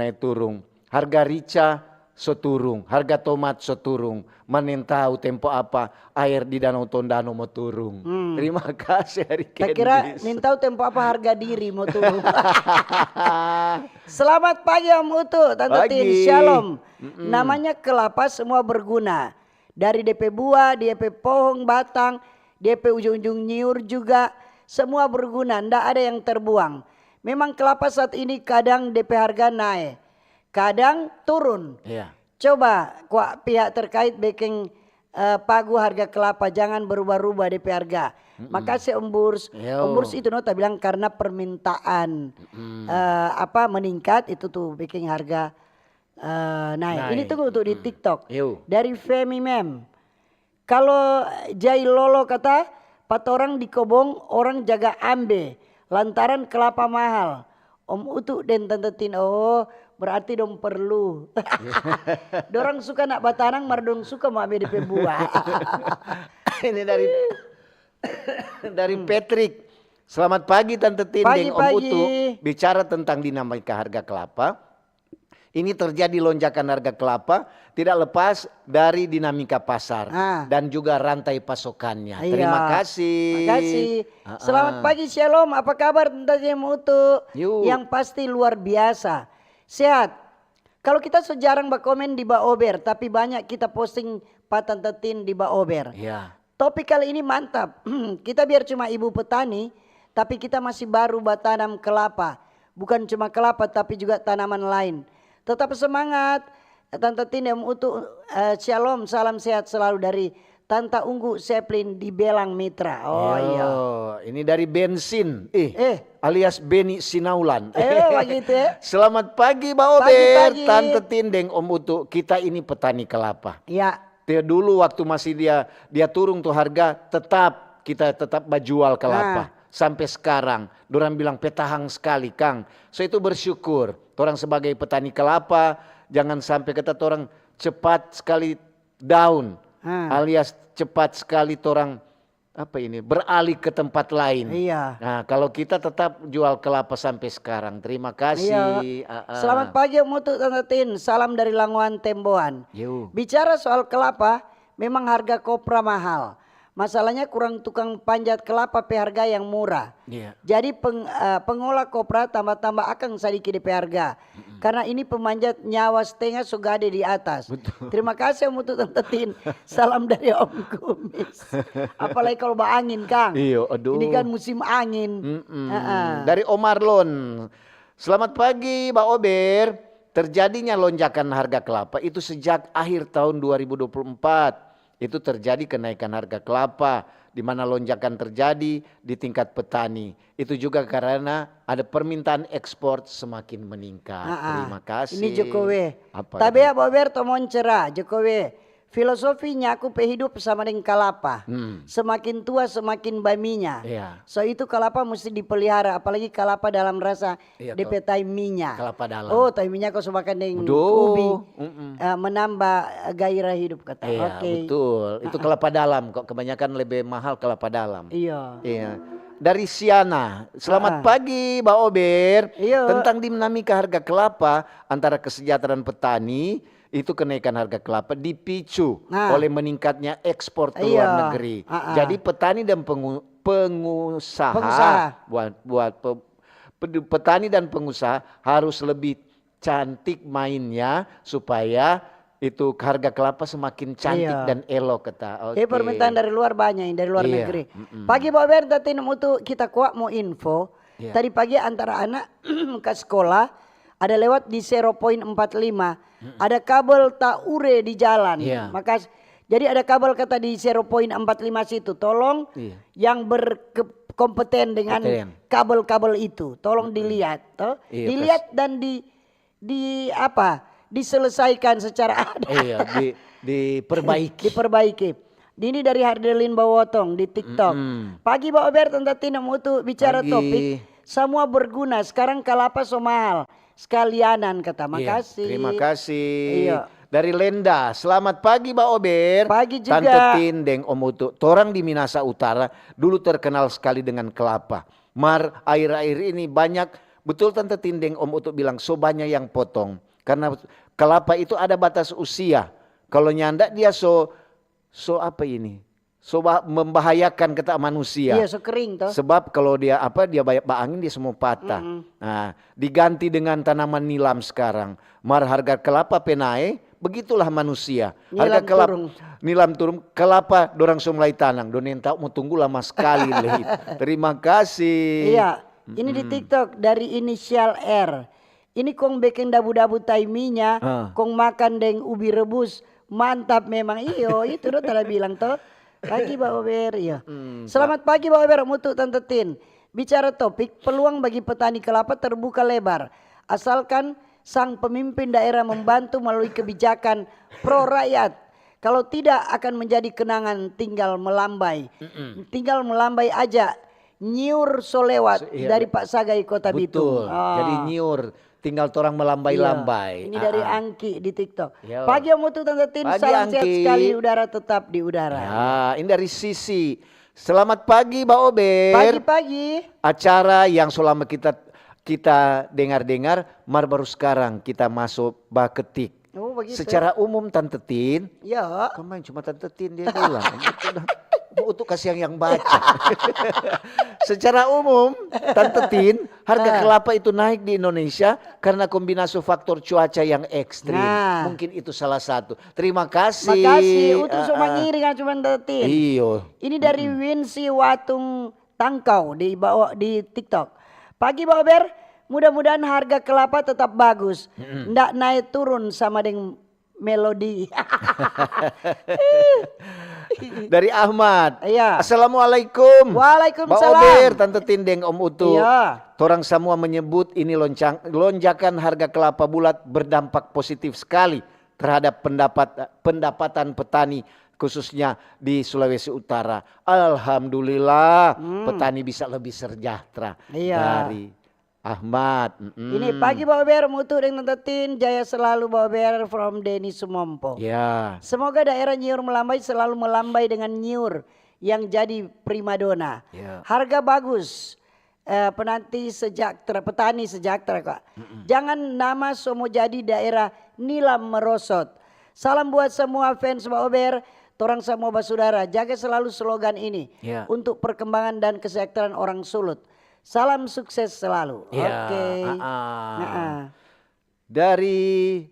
A: Harga rica so turung. Harga tomat so turung. Manen tahu tempo apa air di Danau Tondano mau turung. Terima kasih dari
B: Tak
A: Candice.
B: kira nintau tempo apa harga diri mau turun. Selamat pagi Om Utu, Tante
A: Pagi.
B: Tin, shalom. Namanya kelapa semua berguna. Dari DP buah, DP pohon, batang, DP ujung-ujung nyiur juga. Semua berguna, ndak ada yang terbuang. Memang kelapa saat ini kadang DP harga naik, kadang turun.
A: Iya.
B: Coba kuak pihak terkait bikin pagu harga kelapa, jangan berubah-ubah DP harga. Makasih Om Burs.
A: Yo.
B: Om Burs itu nota bilang karena permintaan meningkat itu tuh bikin harga naik. Ini tunggu untuk di TikTok.
A: Yo.
B: Dari Femi Mem. Kalau Jai Lolo kata, 4 orang di Kobong orang jaga ambe lantaran kelapa mahal. Om Utu dan Tante Tin, oh berarti dong perlu. Dorang suka nak batanang, mar dong suka mau ambil DP buah.
A: Ini dari Patrick. Selamat pagi Tante Tindeng, Om
B: Pagi.
A: Utu. Bicara tentang dinamika harga kelapa. Ini terjadi lonjakan harga kelapa tidak lepas dari dinamika pasar dan juga rantai pasokannya.
B: Iya.
A: Terima kasih.
B: Terima kasih. Selamat pagi Shalom, apa kabar Tante Utu?
A: Yuk.
B: Yang pasti luar biasa. Sehat. Kalau kita sejarang berkomen di Mbak Ober, tapi banyak kita posting Pak Tante Tin di Mbak Ober.
A: Iya.
B: Topik kali ini mantap. Kita biar cuma ibu petani, tapi kita masih baru bertanam kelapa. Bukan cuma kelapa, tapi juga tanaman lain. Tetap semangat. Tante Tin Om Utu, shalom, salam sehat selalu dari Tante Unggu Seplin di Belang Mitra. Oh iya.
A: Ini dari bensin. Alias Beni Sinaulan.
B: Begitu ya.
A: Selamat pagi Mbak Ober,
B: Pagi.
A: Tante Tindeng, Om Utu. Kita ini petani kelapa.
B: Ya.
A: Dulu waktu masih dia turun tuh harga, kita tetap berjual kelapa. Sampai sekarang, dorang bilang petahang sekali Kang. So itu bersyukur. Orang sebagai petani kelapa, jangan sampai kata orang cepat sekali down. Alias cepat sekali orang beralih ke tempat lain.
B: Iya.
A: Nah kalau kita tetap jual kelapa sampai sekarang. Terima kasih.
B: Selamat pagi Om Utu Tante Tin, salam dari Languan Temboan.
A: Yuk.
B: Bicara soal kelapa, memang harga kopra mahal. Masalahnya kurang tukang panjat kelapa pe harga yang murah. Jadi pengolah kopra tambah-tambah akan sedikit DP harga. Karena ini pemanjat nyawa setengah sudah ada di atas. Betul. Terima kasih Om Utu Tante Tin. Salam dari Om Kumis. Apalagi kalau angin Kang.
A: Iya, aduh.
B: Ini kan musim angin.
A: Dari Om Marlon. Selamat pagi Mbak Ober. Terjadinya lonjakan harga kelapa itu sejak akhir tahun 2024. Itu terjadi kenaikan harga kelapa, di mana lonjakan terjadi di tingkat petani. Itu juga karena ada permintaan ekspor semakin meningkat. Terima kasih.
B: Ini Jokowi. Tapi ya Bober tomon cerah Jokowi. Filosofinya aku hidup sama dengan kelapa. Semakin tua semakin baminya. So itu kelapa mesti dipelihara. Apalagi kelapa dalam rasa DP taiminya.
A: Kelapa dalam.
B: Oh taiminya kau semakan dengan ubi. Menambah gairah hidup kata.
A: Iya betul. Itu kelapa dalam kok. Kebanyakan lebih mahal kelapa dalam.
B: Iya.
A: Dari Siana, selamat pagi Mbak Ober. Tentang dinamika harga kelapa antara kesejahteraan petani. Itu kenaikan harga kelapa dipicu oleh meningkatnya ekspor ke luar negeri. Jadi petani dan pengusaha. Petani dan pengusaha harus lebih cantik mainnya supaya itu harga kelapa semakin cantik dan elok kata.
B: Permintaan dari luar banyak, dari luar negeri. Pagi Pak Ber, tadi kita kuat mau info. Tadi pagi antara anak ke sekolah ada lewat di 0.45. Ada kabel tak ure di jalan. Maka jadi ada kabel kata di 0.45 situ. Tolong yang berkompeten dengan kabel-kabel itu, tolong dilihat, dilihat dan diselesaikan secara adil. Diperbaiki. Ini dari Hardelin Bawotong di TikTok. Pagi Mbak Ober Tante Tina Mutu bicara topik semua berguna. Sekarang kelapa so mahal. Sekalianan kata, makasih.
A: Terima kasih. Dari Lenda, selamat pagi Mbak Ober.
B: Pagi juga.
A: Tante Tindeng Om Utu. Torang di Minasa Utara dulu terkenal sekali dengan kelapa. Air-air ini banyak, betul Tante Tindeng Om Utu bilang, so banyak yang potong. Karena kelapa itu ada batas usia. Kalau nyanda dia so membahayakan kata manusia.
B: So kering toh.
A: Sebab kalau dia banyak angin dia semua patah. Nah, diganti dengan tanaman nilam sekarang. Harga kelapa penai, begitulah manusia. Harga kelapa nilam turun, kelapa dorang mulai tanang. Donen tahu mau tunggu lama sekali leh. Terima kasih.
B: Ini di TikTok dari inisial R. Ini kong bikin dabu-dabu taiminya, kong makan deng ubi rebus. Mantap memang itu udah tadi bilang toh. Pagi Mbak Ober, Selamat pagi Mbak Ober, Mutu Tante Tin. Bicara topik, peluang bagi petani kelapa terbuka lebar. Asalkan sang pemimpin daerah membantu melalui kebijakan pro rakyat. Kalau tidak akan menjadi kenangan tinggal melambai. Tinggal melambai aja. Nyiur solewat dari Pak Sagai Kota Bitung.
A: Jadi nyiur. Tinggal orang melambai-lambai.
B: Ini dari Angki di TikTok. Pagi Om Utu Tante Tin, salam sehat sekali, udara tetap di udara.
A: Ini dari Sisi. Selamat pagi Mbak Ober.
B: Pagi-pagi.
A: Acara yang selama kita dengar-dengar, baru sekarang kita masuk ketik. Secara umum Tante Tin. Kemarin cuma Tante Tin dia bilang. Untuk kasih yang baca. Secara umum Tante Tin, harga kelapa itu naik di Indonesia karena kombinasi faktor cuaca yang ekstrim. Mungkin itu salah satu. Terima kasih.
B: Makasih untuk semua ngiri kan cuma Tante Tin. Ini dari Winsi Watung Tangkau di TikTok. Pagi Mbak Ober, mudah-mudahan harga kelapa tetap bagus. Nggak naik turun sama dengan melodi.
A: Dari Ahmad. Assalamualaikum.
B: Waalaikumsalam.
A: Mbak Ober, Tante Tindeng, Om Utu. Torang semua menyebut ini lonjakan harga kelapa bulat berdampak positif sekali terhadap pendapatan petani khususnya di Sulawesi Utara. Alhamdulillah petani bisa lebih sejahtera. Dari Ahmad.
B: Ini pagi Mbak Ober, Mutu dengan Tante Tin, jaya selalu Mbak Ober from Denny Sumompo. Semoga daerah Nyiur melambai selalu melambai dengan Nyiur yang jadi primadona. Harga bagus, petani sejahtera kok. Jangan nama semua jadi daerah nilam merosot. Salam buat semua fans Mbak Ober, torang semua basudara jaga selalu slogan ini untuk perkembangan dan kesejahteraan orang Sulut. Salam sukses selalu. Oke.
A: Dari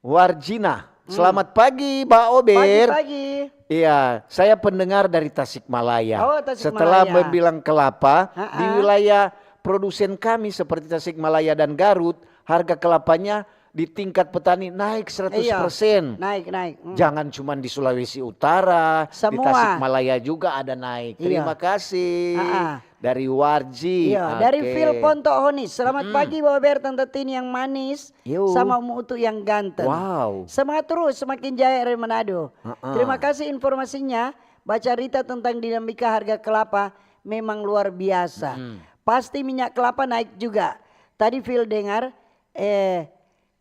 A: Warjina. Selamat pagi Mbak Ober.
B: Pagi-pagi.
A: Iya, saya pendengar dari Tasikmalaya.
B: Oh, Tasikmalaya.
A: Setelah membilang kelapa di wilayah produsen kami seperti Tasikmalaya dan Garut, harga kelapanya di tingkat petani naik 100%.
B: Naik.
A: Jangan cuma di Sulawesi Utara,
B: semua.
A: Di Tasikmalaya juga ada naik. Terima kasih. Dari Warji.
B: Dari Phil Ponto Honis. Selamat pagi Bapak Ber, Tante Tin yang manis sama Om Utu yang ganteng.
A: Wow.
B: Semangat terus, semakin jaya dari Manado. Terima kasih informasinya. Baca Rita tentang dinamika harga kelapa memang luar biasa. Pasti minyak kelapa naik juga. Tadi Phil dengar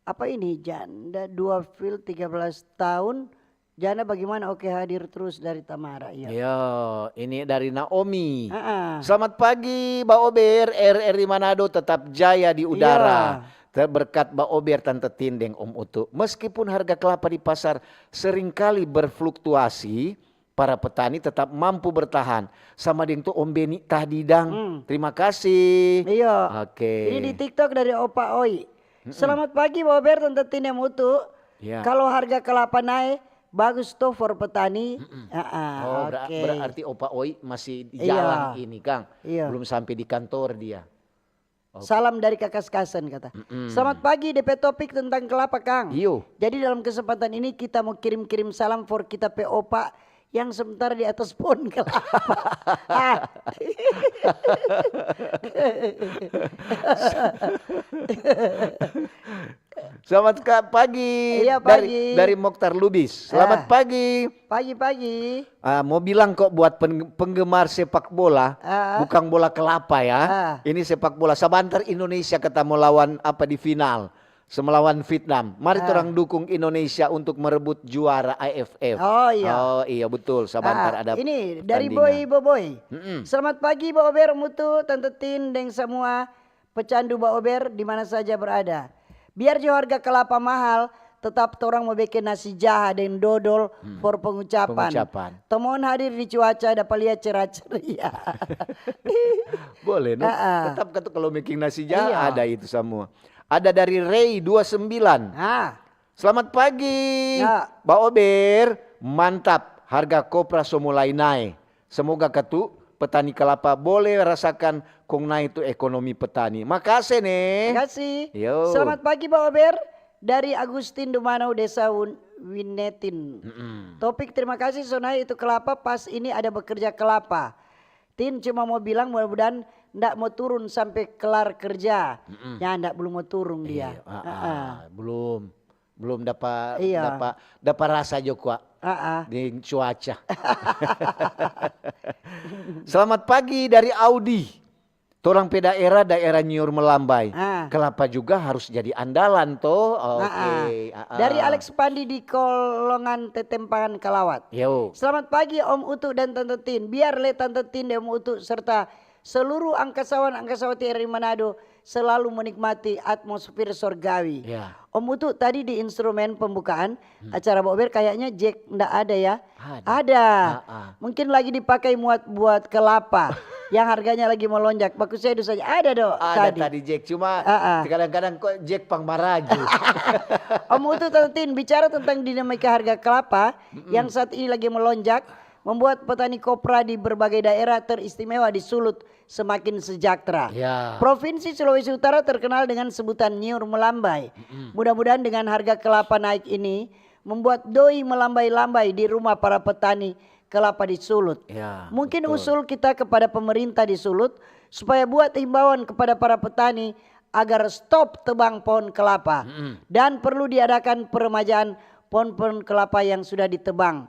B: apa ini janda 2 Phil 13 tahun. Jana bagaimana? Oke, hadir terus dari Tamara.
A: Iya, ini dari Naomi. Selamat pagi Mbak Ober, RRI Manado tetap jaya di udara. Berkat Mbak Ober, Tante Tindeng, Om Utu. Meskipun harga kelapa di pasar seringkali berfluktuasi, para petani tetap mampu bertahan. Sama dengan tuh Om Beni Tahdidang. Terima kasih.
B: Iya.
A: Oke.
B: Ini di TikTok dari Opa Oi. Selamat pagi Mbak Ober, Tante Tindeng, Om Utu. Kalau harga kelapa naik, bagus tuh for petani.
A: Berarti Opa Oi masih di jalan ini Kang. Belum sampai di kantor dia.
B: Salam dari Kakak Skasen kata. Selamat pagi, DP topik tentang kelapa Kang. Jadi dalam kesempatan ini kita mau kirim-kirim salam for kita pe Opa yang sebentar di atas pohon kelapa.
A: Selamat pagi.
B: Iya, pagi.
A: Dari Mokhtar Lubis. Selamat pagi.
B: Pagi-pagi.
A: Mau bilang kok buat penggemar sepak bola, bukan bola kelapa ya. Ini sepak bola. Sabantar Indonesia ketemu lawan apa di final. Semelawan Vietnam. Mari orang dukung Indonesia untuk merebut juara AFF.
B: Oh iya.
A: Oh iya betul. Sabantar ada.
B: Ini dari Boy Boboy. Selamat pagi Mbak Ober, Mutu, Tante Tin, dan semua pecandu Mbak Ober di mana saja berada. Biar jo harga kelapa mahal, tetap orang mau bikin nasi jaha dan dodol for pengucapan. Temohon hadir di cuaca dapat lihat cerah-ceria.
A: Boleh no? Tetap kalau bikin nasi jaha ada itu semua. Ada dari Ray 29. Selamat pagi Mbak Ober. Mantap, harga kopra mulai naik. Semoga ketu petani kelapa boleh rasakan kong naik itu ekonomi petani. Makasih nih.
B: Makasih. Selamat pagi Mbak Ober. Dari Agustin Dumanau Desa Winetin. Topik terima kasih Sonai itu kelapa pas ini ada bekerja kelapa. Tin cuma mau bilang mudah-mudahan ndak mau turun sampai kelar kerja. Ya ndak belum mau turun dia.
A: Belum dapat rasa Joko di cuaca. Selamat pagi dari Audi. Torang pe daerah Nyur Melambai. Kelapa juga harus jadi andalan toh.
B: Dari Alex Pandi di Kolongan Tetempangan Kalawat. Selamat pagi Om Utu dan Tante Tin. Biar le Tante Tin dan Om Utu serta seluruh angkasawati RRI Manado selalu menikmati atmosfer surgawi. Om Utu tadi di instrumen pembukaan acara Mbak Ober kayaknya jack ndak ada ya? Ada. Mungkin lagi dipakai buat kelapa yang harganya lagi melonjak. Bagus saya saja ada dong.
A: Ada tadi jack cuma kadang-kadang kok jack pang maraju.
B: Om Utu Tantin bicara tentang dinamika harga kelapa yang saat ini lagi melonjak. Membuat petani kopra di berbagai daerah teristimewa di Sulut semakin sejahtera. Provinsi Sulawesi Utara terkenal dengan sebutan Nyur Melambai. Mudah-mudahan dengan harga kelapa naik ini membuat doi melambai-lambai di rumah para petani kelapa di Sulut. Mungkin usul kita kepada pemerintah di Sulut supaya buat himbauan kepada para petani agar stop tebang pohon kelapa. Dan perlu diadakan peremajaan pohon-pohon kelapa yang sudah ditebang.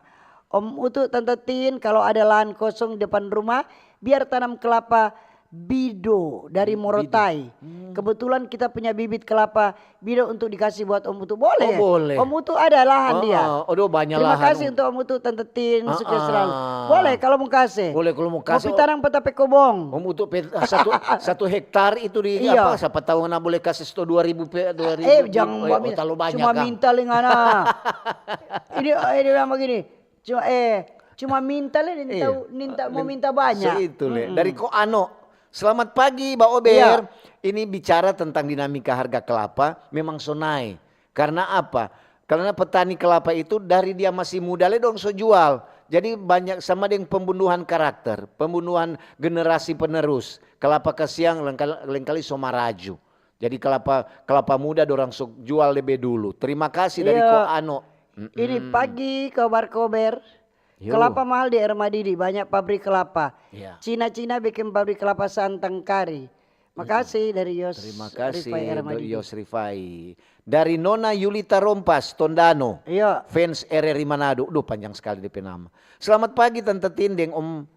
B: Om Utu Tante Tin kalau ada lahan kosong depan rumah biar tanam kelapa bido dari Morotai. Kebetulan kita punya bibit kelapa bido untuk dikasih buat Om Utu. Boleh?
A: Boleh.
B: Om Utu ada lahan dia.
A: Banyak
B: Terima
A: lahan.
B: kasih untuk Om Utu Tante Tin sukses selalu. Boleh kalau mau kasih.
A: Boleh kalau mau kasih.
B: Kopi tanam petape kobong.
A: Om Utu satu hektar itu di apa? Siapa tahu boleh kasih 2.000
B: jangan
A: terlalu banyak
B: cuma
A: Kang.
B: minta lingana. Ini bilang begini. cuma minta le, mau minta banyak.
A: So itu le. Dari Ko Ano. Selamat pagi Mbak Ober. Ini bicara tentang dinamika harga kelapa memang sonai. Karena apa? Karena petani kelapa itu dari dia masih muda le dong so jual. Jadi banyak sama dengan pembunuhan karakter, pembunuhan generasi penerus. Kelapa kesiang lengkali somaraju. Jadi kelapa muda dorang so jual lebih dulu. Terima kasih dari Ko Ano.
B: Ini pagi kabar-kabar. Kelapa mahal di Ermadidi, banyak pabrik kelapa. Cina-Cina bikin pabrik kelapa santan kari. Makasih dari Yos.
A: Terima kasih dari Yos Rifai. Dari Nona Yulita Rompas, Tondano. Fans RRI Manado. Duh panjang sekali DP nama. Selamat pagi Tante Tindeng, Om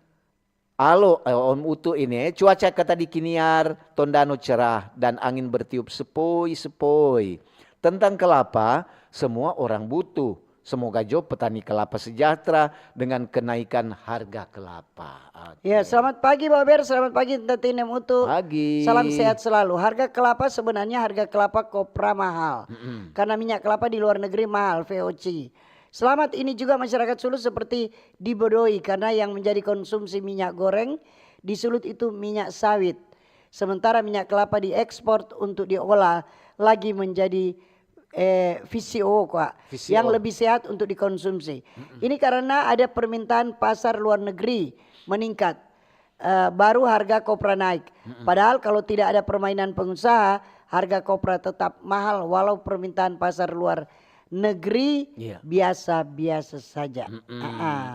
A: Om Utu ini. Cuaca kata di Kiniar, Tondano cerah dan angin bertiup sepoi-sepoi. Tentang kelapa, semua orang butuh. Semoga job petani kelapa sejahtera dengan kenaikan harga kelapa.
B: Ya, selamat pagi Mbak Ber, selamat pagi Tante Tinem Utu.
A: Pagi.
B: Salam sehat selalu. Harga kelapa sebenarnya harga kelapa kopra mahal. Karena minyak kelapa di luar negeri mahal, VOC. Selamat ini juga masyarakat Sulut seperti dibodohi karena yang menjadi konsumsi minyak goreng di Sulut itu minyak sawit. Sementara minyak kelapa diekspor untuk diolah lagi menjadi VCO yang lebih sehat untuk dikonsumsi. Ini karena ada permintaan pasar luar negeri meningkat, baru harga kopra naik. Padahal kalau tidak ada permainan pengusaha, harga kopra tetap mahal walau permintaan pasar luar negeri biasa-biasa saja.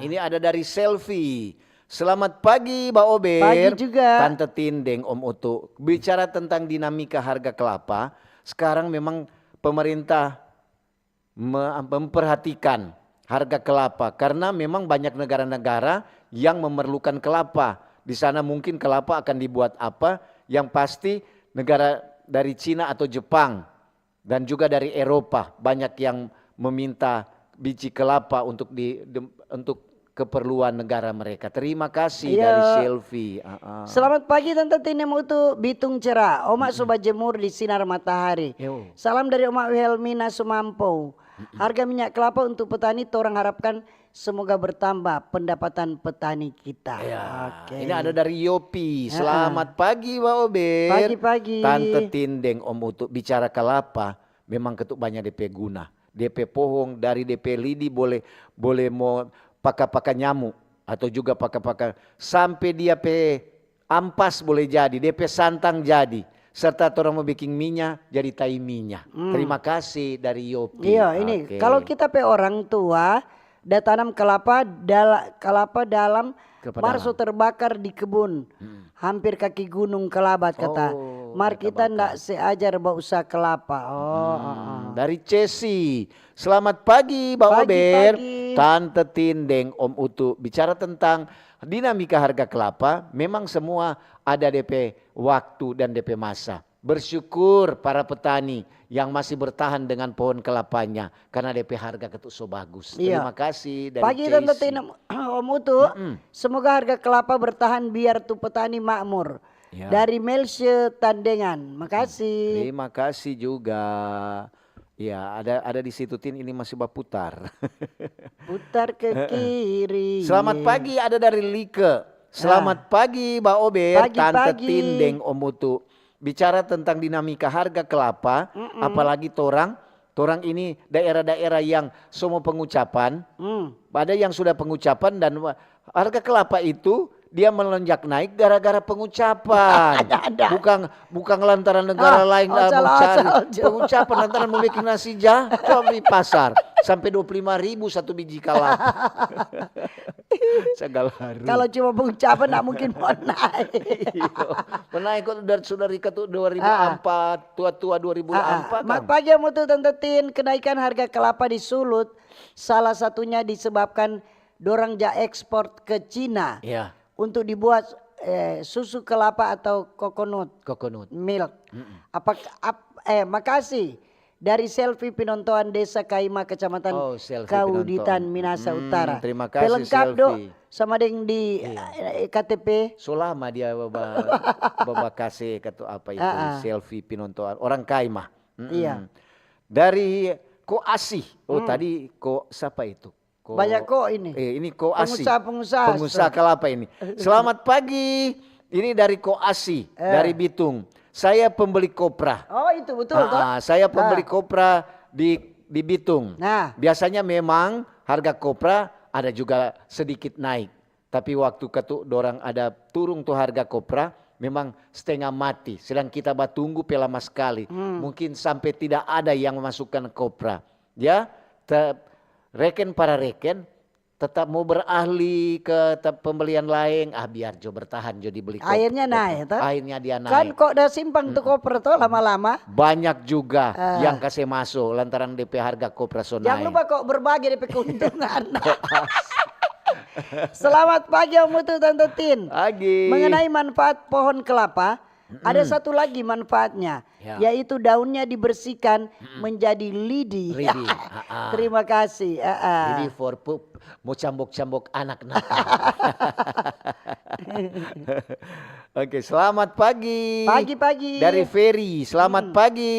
A: Ini ada dari Selfie. Selamat pagi Mbak Ober.
B: Pagi juga.
A: Tante Tindeng, Om Utu. Bicara tentang dinamika harga kelapa, sekarang memang pemerintah memperhatikan harga kelapa karena memang banyak negara-negara yang memerlukan kelapa. Di sana mungkin kelapa akan dibuat apa? Yang pasti negara dari Cina atau Jepang dan juga dari Eropa banyak yang meminta biji kelapa untuk keperluan negara mereka. Terima kasih dari Selfie.
B: Selamat pagi Tante Tinem Utu, Bitung cerah. Omak sobat jemur di sinar matahari. Salam dari Omak Helmina Sumampo. Harga minyak kelapa untuk petani torang harapkan semoga bertambah pendapatan petani kita.
A: Ini ada dari Yopi. Selamat pagi Mbak Ober.
B: Pagi-pagi.
A: Tante Tindeng Om Utu, bicara kelapa memang ketuk banyak DP guna. DP pohong dari DP lidi boleh mau pakai nyamuk atau juga pakai sampai dia pe ampas boleh jadi, DP santang jadi, serta orang mau bikin minyak jadi tai minyak. Terima kasih dari Yopi.
B: Iya, ini kalau kita pe orang tua dah tanam kelapa dalam marso terbakar di kebun, hampir kaki gunung Kelabat kata. Mari kita ndak seajar bau usaha kelapa.
A: Dari Cesi. Selamat pagi Mbak Ober. Tante Tindeng Om Utu. Bicara tentang dinamika harga kelapa, memang semua ada DP waktu dan DP masa. Bersyukur para petani yang masih bertahan dengan pohon kelapanya karena DP harga ketuk so bagus. Terima kasih dari
B: pagi Tante Tindeng Om Utu. Semoga harga kelapa bertahan biar tuh petani makmur. Dari Melshe Tandengan. Makasih.
A: Terima kasih juga. Ya, ada di situ Tin, ini masih berputar.
B: Putar ke kiri.
A: Selamat pagi ada dari Like. Selamat pagi Mbak Ober, Tante Tindeng Om Utu. Bicara tentang dinamika harga kelapa, apalagi torang ini daerah-daerah yang semua pengucapan, ada yang sudah pengucapan dan harga kelapa itu dia melonjak naik gara-gara pengucapan. Bukan lantaran negara lain mencari pengucapan, lantaran mau bikin nasi coba di pasar sampai 25.000 satu biji kelapa.
B: Kalau cuma pengucapan tak mungkin mau naik.
A: Menaik kok sudah Rika tuh 2004, tua-tua 2004 kan.
B: Pagi mau tuh Tante Tin, kenaikan harga kelapa di Sulut salah satunya disebabkan dorang ekspor ke Cina. Untuk dibuat susu kelapa atau coconut milk. Makasih dari Selfie Pinontoan Desa Kaima Kecamatan Kauditan Minasa Utara.
A: Terima kasih
B: pelengkap
A: Selfie.
B: Sama dengan di KTP.
A: Selama dia bawa kasih kata apa itu Selfie Pinontoan orang Kaima. Dari Ko Asih. Tadi Ko siapa itu?
B: Banyak kok ini.
A: Ini Koasi.
B: Pengusaha-pengusaha.
A: Pengusaha kelapa ini. Selamat pagi. Ini dari Koasi, dari Bitung. Saya pembeli kopra.
B: Oh itu betul toh?
A: Saya pembeli kopra di Bitung.
B: Nah.
A: Biasanya memang harga kopra ada juga sedikit naik. Tapi waktu ketuk dorang ada turun tuh harga kopra, memang setengah mati. Sedang kita batunggu pelama sekali. Mungkin sampai tidak ada yang memasukkan kopra. Ya, reken para reken tetap mau beralih ke pembelian lain. Biar jo bertahan jo dibeli kopra.
B: Airnya naik toh?
A: Airnya dia naik.
B: Kan kok udah simpang tuh kopra tuh lama-lama.
A: Banyak juga yang kasih masuk lantaran DP harga kopra so naik.
B: Jangan lupa kok berbagi DP keuntungan. Selamat pagi Om Mutu Tante Tin.
A: Pagi.
B: Mengenai manfaat pohon kelapa, ada satu lagi manfaatnya, yaitu daunnya dibersihkan menjadi lidi. Terima kasih.
A: Lidi for pup, mau cambok-cambok anak nakal. Oke, selamat pagi.
B: Pagi-pagi.
A: Dari Ferry, selamat pagi.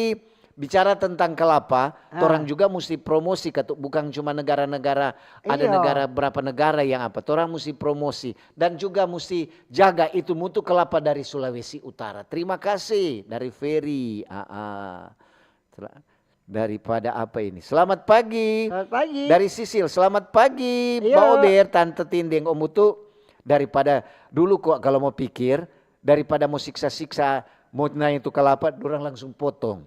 A: Bicara tentang kelapa, orang juga mesti promosi, bukan cuma negara-negara, ada negara berapa negara yang apa, orang mesti promosi dan juga mesti jaga itu mutu kelapa dari Sulawesi Utara. Terima kasih dari Ferry. Daripada apa ini? Selamat pagi.
B: Selamat pagi.
A: Dari Sisil, selamat pagi. Mbak Ober, Tante Tindeng, Om Mutu. Daripada dulu kok kalau mau pikir, daripada mau siksa-siksa, mau naik itu kelapa, orang langsung potong.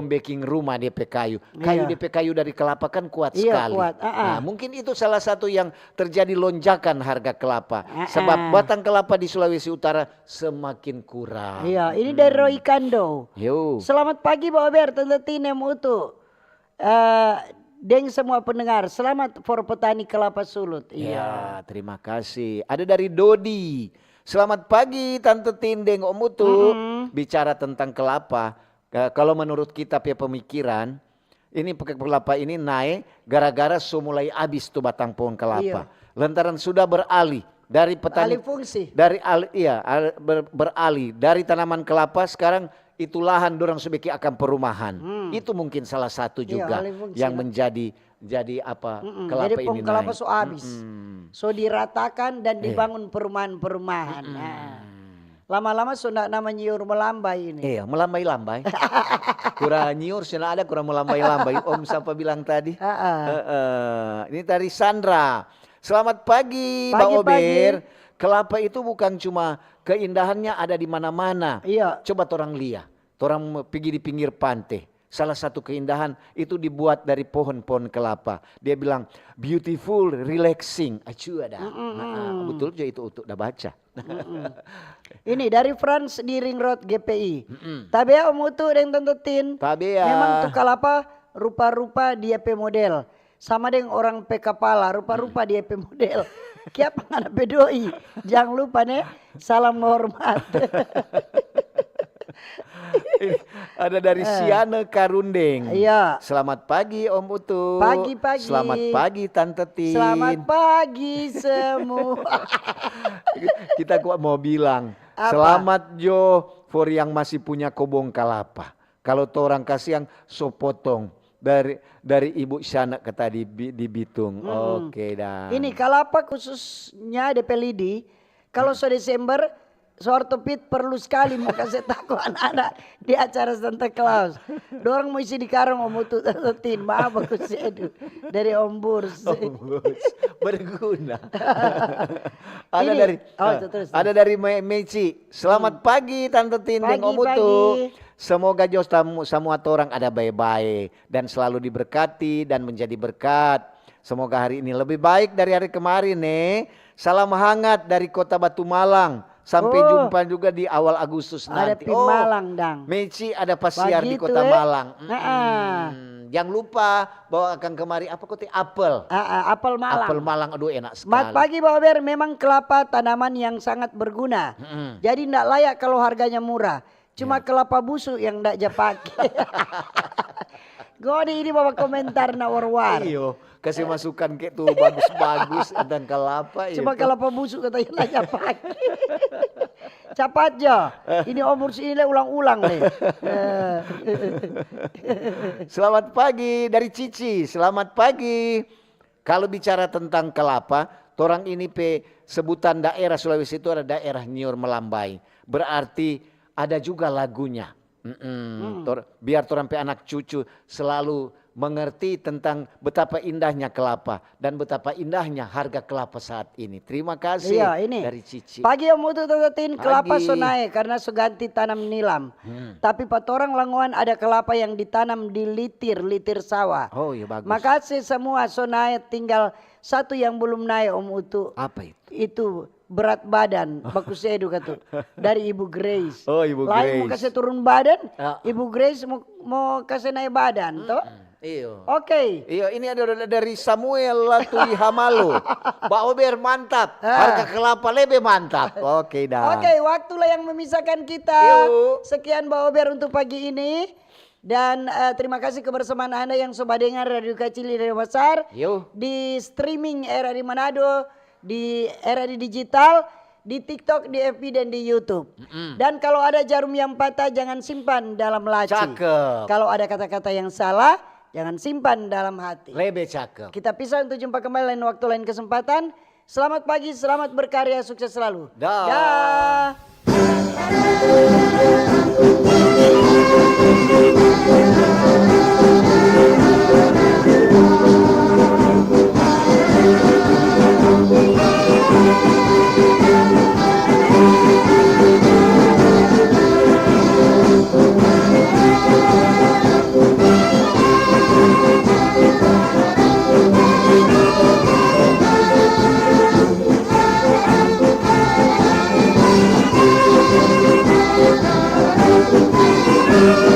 A: Baking rumah DP kayu. DP kayu dari kelapa kan kuat sekali.
B: Kuat.
A: Nah, mungkin itu salah satu yang terjadi lonjakan harga kelapa. Sebab batang kelapa di Sulawesi Utara semakin kurang.
B: Iya, ini dari Roy Kando.
A: Yo.
B: Selamat pagi Pak Ober, Tante Tine Mutu. Deng semua pendengar, selamat for petani kelapa Sulut.
A: Iya, terima kasih. Ada dari Dodi. Selamat pagi Tante Tindeng Om Mutu. Bicara tentang kelapa, kalau menurut kita punya pemikiran, ini kelapa ini naik gara-gara mulai habis tuh batang pohon kelapa. Lantaran sudah beralih dari petani.
B: Alih fungsi.
A: Beralih dari tanaman kelapa sekarang itu lahan dorang sebeki akan perumahan. Itu mungkin salah satu juga yang menjadi kelapa
B: jadi
A: ini
B: kelapa
A: naik.
B: so habis. So diratakan dan dibangun perumahan-perumahan. Lama-lama so nama nyiur melambai ini.
A: Iya, melambai-lambai. Kurang nyiur sudah ada, kurang melambai-lambai. Om siapa bilang tadi? Ini dari Sandra. Selamat pagi, Mbak Ober. Kelapa itu bukan cuma keindahannya ada di mana-mana.
B: Iya.
A: Coba orang lihat, orang pergi di pinggir pantai. Salah satu keindahan itu dibuat dari pohon-pohon kelapa. Dia bilang beautiful, relaxing. Acu ada. Betul juga itu untuk udah baca.
B: Ini dari Frans di Ring Road GPI. Tabea Om Mutu dan Tante Tin.
A: Tabea.
B: Memang tuh kelapa rupa-rupa dia pe model. Sama dengan orang pe kepala, rupa-rupa dia pe model. Kiapa ngana bedoi. Jangan lupa nih, salam hormat.
A: Ada dari Siana Karundeng.
B: Iya.
A: Selamat pagi Om Utu.
B: Pagi-pagi.
A: Selamat pagi Tante Tin.
B: Selamat pagi semua.
A: Kita kok mau bilang selamat Jo for yang masih punya kobong kelapa. Kalau tuh orang kasih yang so potong dari Ibu Syana ke tadi di Bitung. Oke dah.
B: Ini kelapa khususnya DP Lidi. Kalau so Desember Sortopit perlu sekali mau kasih tahu anak-anak di acara Santa Claus. Dorang mau isi di karung Om Mutu Tin. Maaf aku sedu dari Om Burs.
A: Berguna. Ada dari Meci. Selamat pagi Tante Tin dan Om Mutu. Semoga Jos semua orang ada baik-baik dan selalu diberkati dan menjadi berkat. Semoga hari ini lebih baik dari hari kemarin nih. Salam hangat dari Kota Batu Malang. Sampai jumpa juga di awal Agustus nanti.
B: Ada Malang dang.
A: Meci ada pasiar di Kota Malang. Jangan lupa bawa akan kemari apa kota apel.
B: Apel Malang.
A: Apel Malang aduh enak sekali.
B: Selamat pagi Pak Ober, memang kelapa tanaman yang sangat berguna. Jadi tidak layak kalau harganya murah. Cuma kelapa busuk yang tidak pakai. Gue ini bawa komentar na war-war.
A: Iyo, kasih masukan kayak tuh bagus-bagus dan kelapa.
B: Cuma kelapa busuk katanya nanya pakai. Cepat aja. Ini umur ini ulang-ulang nih.
A: Selamat pagi dari Cici. Selamat pagi. Kalau bicara tentang kelapa, torang ini sebutan daerah Sulawesi itu ada daerah Nyor Melambai. Berarti ada juga lagunya. Biar torang pe anak cucu selalu mengerti tentang betapa indahnya kelapa dan betapa indahnya harga kelapa saat ini. Terima kasih dari Cici.
B: Pagi yang mutu tetetin kelapa so naik karena so ganti tanam nilam. Tapi patorang Langoan ada kelapa yang ditanam di litir sawah.
A: Oh iya bagus.
B: Makasih semua so naik, tinggal satu yang belum naik Om Utu.
A: Apa itu?
B: Itu berat badan, bagus edu katut. Dari Ibu Grace.
A: Oh Ibu Grace.
B: Lain mau kasih turun badan, Ibu Grace mau kasih naik badan, toh?
A: Iyo.
B: Oke.
A: Iyo, ini ada dari Samuel Latui Hamalo. Mbak Ober mantap, harga kelapa lebih mantap. Oke dah.
B: Oke, waktulah yang memisahkan kita. Sekian Mbak Ober untuk pagi ini. Dan terima kasih kebersamaan Anda yang sobat dengar Radio Kecil Radio Besar. Di streaming era di Manado, di era di digital, di TikTok, di FB dan di YouTube. Dan kalau ada jarum yang patah jangan simpan dalam laci.
A: Cakep.
B: Kalau ada kata-kata yang salah jangan simpan dalam hati.
A: Lebih cakep.
B: Kita pisah untuk jumpa kembali lain waktu lain kesempatan. Selamat pagi, selamat berkarya, sukses selalu. Dah.
C: Thank you.